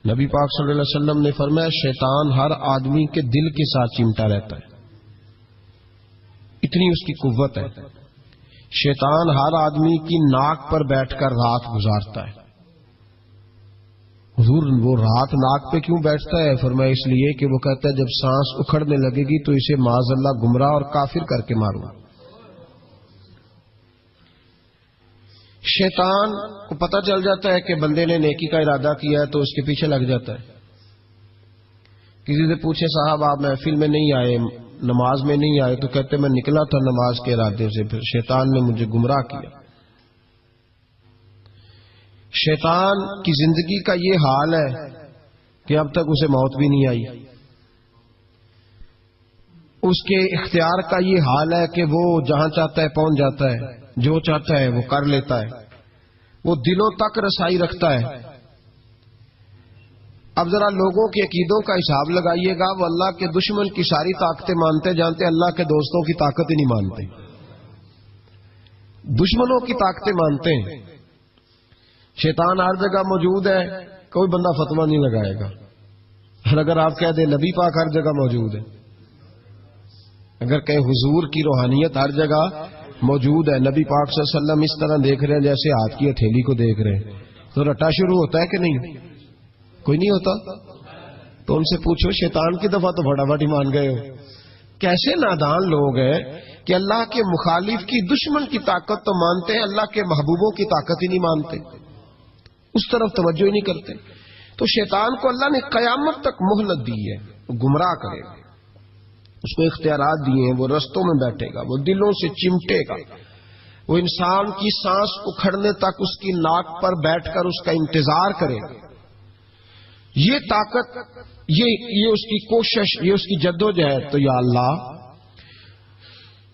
نبی پاک صلی اللہ علیہ وسلم نے فرمایا شیطان ہر آدمی کے دل کے ساتھ چمٹا رہتا ہے، اتنی اس کی قوت ہے۔ شیطان ہر آدمی کی ناک پر بیٹھ کر رات گزارتا ہے۔ حضور وہ رات ناک پہ کیوں بیٹھتا ہے؟ فرمایا اس لیے کہ وہ کہتا ہے جب سانس اکھڑنے لگے گی تو اسے معاذ اللہ گمراہ اور کافر کر کے ماروں۔ شیطان کو پتہ چل جاتا ہے کہ بندے نے نیکی کا ارادہ کیا ہے تو اس کے پیچھے لگ جاتا ہے۔ کسی سے پوچھے صاحب آپ محفل میں نہیں آئے، نماز میں نہیں آئے، تو کہتے میں نکلا تھا نماز کے ارادے سے، پھر شیطان نے مجھے گمراہ کیا۔ شیطان کی زندگی کا یہ حال ہے کہ اب تک اسے موت بھی نہیں آئی۔ اس کے اختیار کا یہ حال ہے کہ وہ جہاں چاہتا ہے پہنچ جاتا ہے، جو چاہتا ہے وہ کر لیتا ہے، وہ دلوں تک رسائی رکھتا ہے۔ اب ذرا لوگوں کے عقیدوں کا حساب لگائیے گا، وہ اللہ کے دشمن کی ساری طاقتیں مانتے جانتے، اللہ کے دوستوں کی طاقت ہی نہیں مانتے، دشمنوں کی طاقتیں مانتے ہیں۔ شیطان ہر جگہ موجود ہے، کوئی بندہ فتویٰ نہیں لگائے گا۔ اور اگر آپ کہہ دیں نبی پاک ہر جگہ موجود ہے، اگر کہیں حضور کی روحانیت ہر جگہ موجود ہے، نبی پاک صلی اللہ علیہ وسلم اس طرح دیکھ رہے ہیں جیسے ہاتھ کی ہتھیلی کو دیکھ رہے ہیں، تو رٹا شروع ہوتا ہے کہ نہیں؟ کوئی نہیں ہوتا؟ تو ان سے پوچھو شیطان کی دفعہ تو فٹافٹ ہی مان گئے ہو۔ کیسے نادان لوگ ہیں کہ اللہ کے مخالف کی، دشمن کی طاقت تو مانتے ہیں، اللہ کے محبوبوں کی طاقت ہی نہیں مانتے، اس طرف توجہ ہی نہیں کرتے۔ تو شیطان کو اللہ نے قیامت تک مہلت دی ہے، وہ گمراہ کرے گا، اس کو اختیارات دیے ہیں، وہ رستوں میں بیٹھے گا، وہ دلوں سے چمٹے گا، وہ انسان کی سانس اکھڑنے تک اس کی ناک پر بیٹھ کر اس کا انتظار کرے گا۔ یہ طاقت، یہ اس کی کوشش، یہ اس کی جدوجہد۔ تو یا اللہ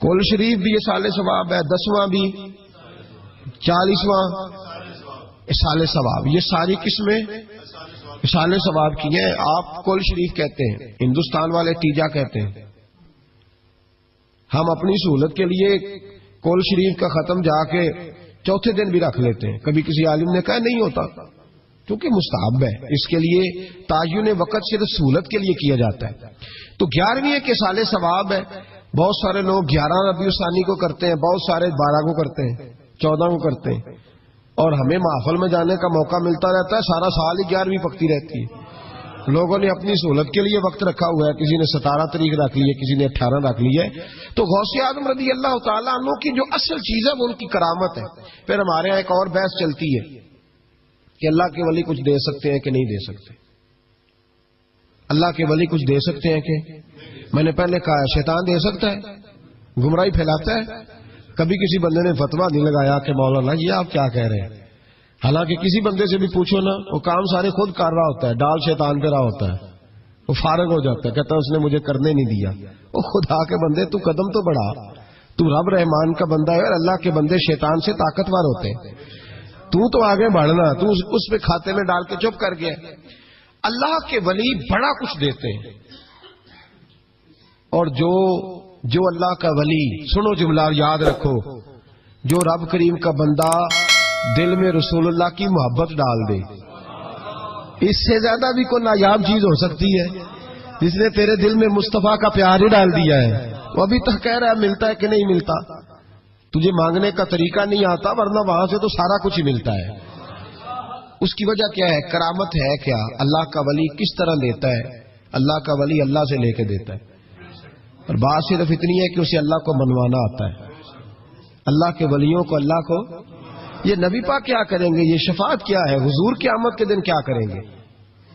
کل شریف بھی اصال ثواب ہے، 10واں بھی، 40واں اصال ثواب، یہ ساری قسمیں اصال ثواب کی ہیں. آپ کل شریف کہتے ہیں، ہندوستان والے تیجا کہتے ہیں. ہم اپنی سہولت کے لیے کل شریف کا ختم جا کے چوتھے دن بھی رکھ لیتے ہیں. کبھی کسی عالم نے کہا نہیں ہوتا، کیونکہ مستحب ہے. اس کے لیے تعین وقت صرف سہولت کے لیے کیا جاتا ہے. تو 11ویں کے سال ثواب ہے. بہت سارے لوگ 11 ربیع الثانی کو کرتے ہیں، بہت سارے 12 کو کرتے ہیں، 14 کو کرتے ہیں، اور ہمیں محفل میں جانے کا موقع ملتا رہتا ہے. سارا سال ہی 11ویں پکتی رہتی ہے. لوگوں نے اپنی سہولت کے لیے وقت رکھا ہوا ہے. کسی نے 17 تاریخ رکھ لی ہے، کسی نے 18 رکھ لی ہے. تو غوث اعظم رضی اللہ تعالیٰ عنہ کی جو اصل چیز ہے وہ ان کی کرامت ہے. پھر ہمارے یہاں ایک اور بحث چلتی ہے کہ اللہ کے ولی کچھ دے سکتے ہیں کہ نہیں دے سکتے. اللہ کے ولی کچھ دے سکتے ہیں کہ؟ میں نے پہلے کہا شیطان دے سکتا ہے، گمراہی پھیلاتا ہے. کبھی کسی بندے نے فتویٰ نہیں لگایا کہ مولانا یہ آپ کیا کہہ رہے ہیں. حالانکہ کسی بندے سے بھی پوچھو نا، وہ کام سارے خود کر رہا ہوتا ہے، ڈال شیطان پہ رہا ہوتا ہے. وہ فارغ ہو جاتا ہے، کہتا ہے اس نے مجھے کرنے نہیں دیا. وہ خدا کے بندے تو قدم تو بڑھا. تو رب رحمان کا بندہ ہے، اور اللہ کے بندے شیطان سے طاقتور ہوتے ہیں. تو آگے بڑھنا، تو اس پہ کھاتے میں ڈال کے چپ کر گیا. اللہ کے ولی بڑا کچھ دیتے ہیں. اور جو اللہ کا ولی، سنو جملہ یاد رکھو، جو رب کریم کا بندہ دل میں رسول اللہ کی محبت ڈال دے، اس سے زیادہ بھی کوئی نایاب چیز ہو سکتی ہے. جس نے تیرے دل میں مصطفیٰ کا پیار ہی ڈال دیا ہے، وہ ابھی تک کہہ رہا ہے ملتا ہے کہ نہیں ملتا. تجھے مانگنے کا طریقہ نہیں آتا، ورنہ وہاں سے تو سارا کچھ ہی ملتا ہے. اس کی وجہ کیا ہے؟ کرامت ہے. کیا اللہ کا ولی کس طرح دیتا ہے؟ اللہ کا ولی اللہ سے لے کے دیتا ہے. اور بات صرف اتنی ہے کہ اسے اللہ کو منوانا آتا ہے. اللہ کے ولیوں کو اللہ کو، یہ نبی پاک کیا کریں گے؟ یہ شفاعت کیا ہے؟ حضور قیامت کے دن کیا کریں گے؟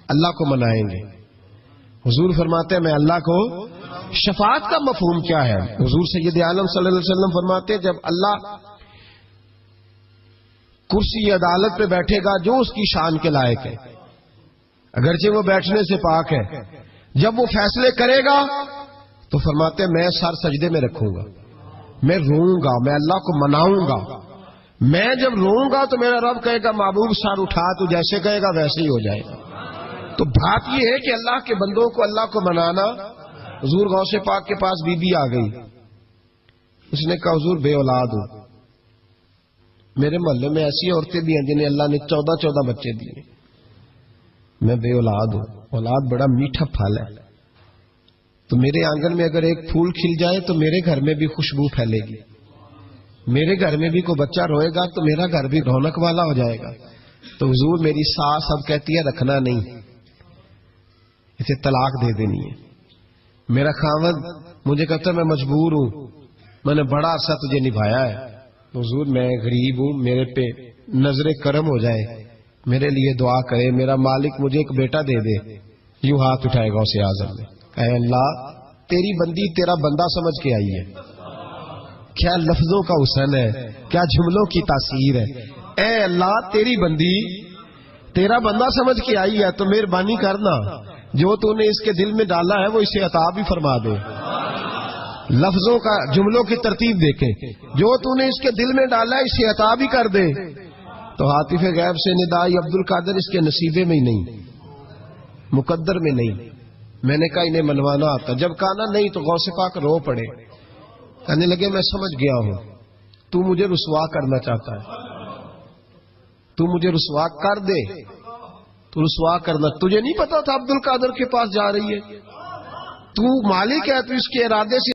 اللہ کو منائیں گے. حضور فرماتے ہیں میں اللہ کو، شفاعت کا مفہوم کیا ہے؟ حضور سید عالم صلی اللہ علیہ وسلم فرماتے ہیں جب اللہ کرسی عدالت پہ بیٹھے گا جو اس کی شان کے لائق ہے، اگرچہ وہ بیٹھنے سے پاک ہے، جب وہ فیصلے کرے گا تو فرماتے ہیں میں سر سجدے میں رکھوں گا، میں روؤں گا، میں اللہ کو مناؤں گا. میں جب روؤں گا تو میرا رب کہے گا محبوب سر اٹھا، تو جیسے کہے گا ویسے ہی ہو جائے گا. تو بات یہ ہے کہ اللہ کے بندوں کو اللہ کو منانا. حضور غوث پاک کے پاس بی بی آ گئی. اس نے کہا حضور بے اولاد ہوں. میرے محلے میں ایسی عورتیں بھی ہیں جنہیں اللہ نے 14 بچے دیے. میں بے اولاد ہوں. اولاد بڑا میٹھا پھل ہے. تو میرے آنگن میں اگر ایک پھول کھل جائے تو میرے گھر میں بھی خوشبو پھیلے گی. میرے گھر میں بھی کوئی بچہ روئے گا تو میرا گھر بھی رونق والا ہو جائے گا. تو حضور میری ساس اب کہتی ہے رکھنا نہیں، اسے طلاق دے دینی ہے. میرا خاوند مجھے کہتا ہے میں مجبور ہوں، میں نے بڑا عرصہ تجھے نبھایا ہے. حضور میں غریب ہوں، میرے پہ نظر کرم ہو جائے، میرے لیے دعا کرے، میرا مالک مجھے ایک بیٹا دے دے. یوں ہاتھ اٹھائے گا اسے اعظم نے، اے اللہ تیری بندی تیرا بندہ سمجھ کے آئی ہے. کیا لفظوں کا حسن ہے، کیا جملوں کی تاثیر ہے. اے اللہ تیری بندی تیرا بندہ سمجھ کے آئی ہے، تو مہربانی کرنا جو تو نے اس کے دل میں ڈالا ہے وہ اسے عطا بھی فرما دے. لفظوں کا، جملوں کی ترتیب دیکھیں، جو تو نے اس کے دل میں ڈالا ہے اسے عطا بھی کر دے. تو عاطف غیب سے ندائی عبد القادر اس کے نصیبے میں ہی نہیں، مقدر میں نہیں. میں نے کہا انہیں منوانا آتا. جب کہا نا نہیں تو غوث پاک رو پڑے، کہنے لگے میں سمجھ گیا ہوں تو مجھے رسوا کرنا چاہتا ہے، تو مجھے رسوا کر دے. تو رسوا کرنا، تجھے نہیں پتا تھا عبد القادر کے پاس جا رہی ہے؟ تو مالک ہے، تو اس کے ارادے سے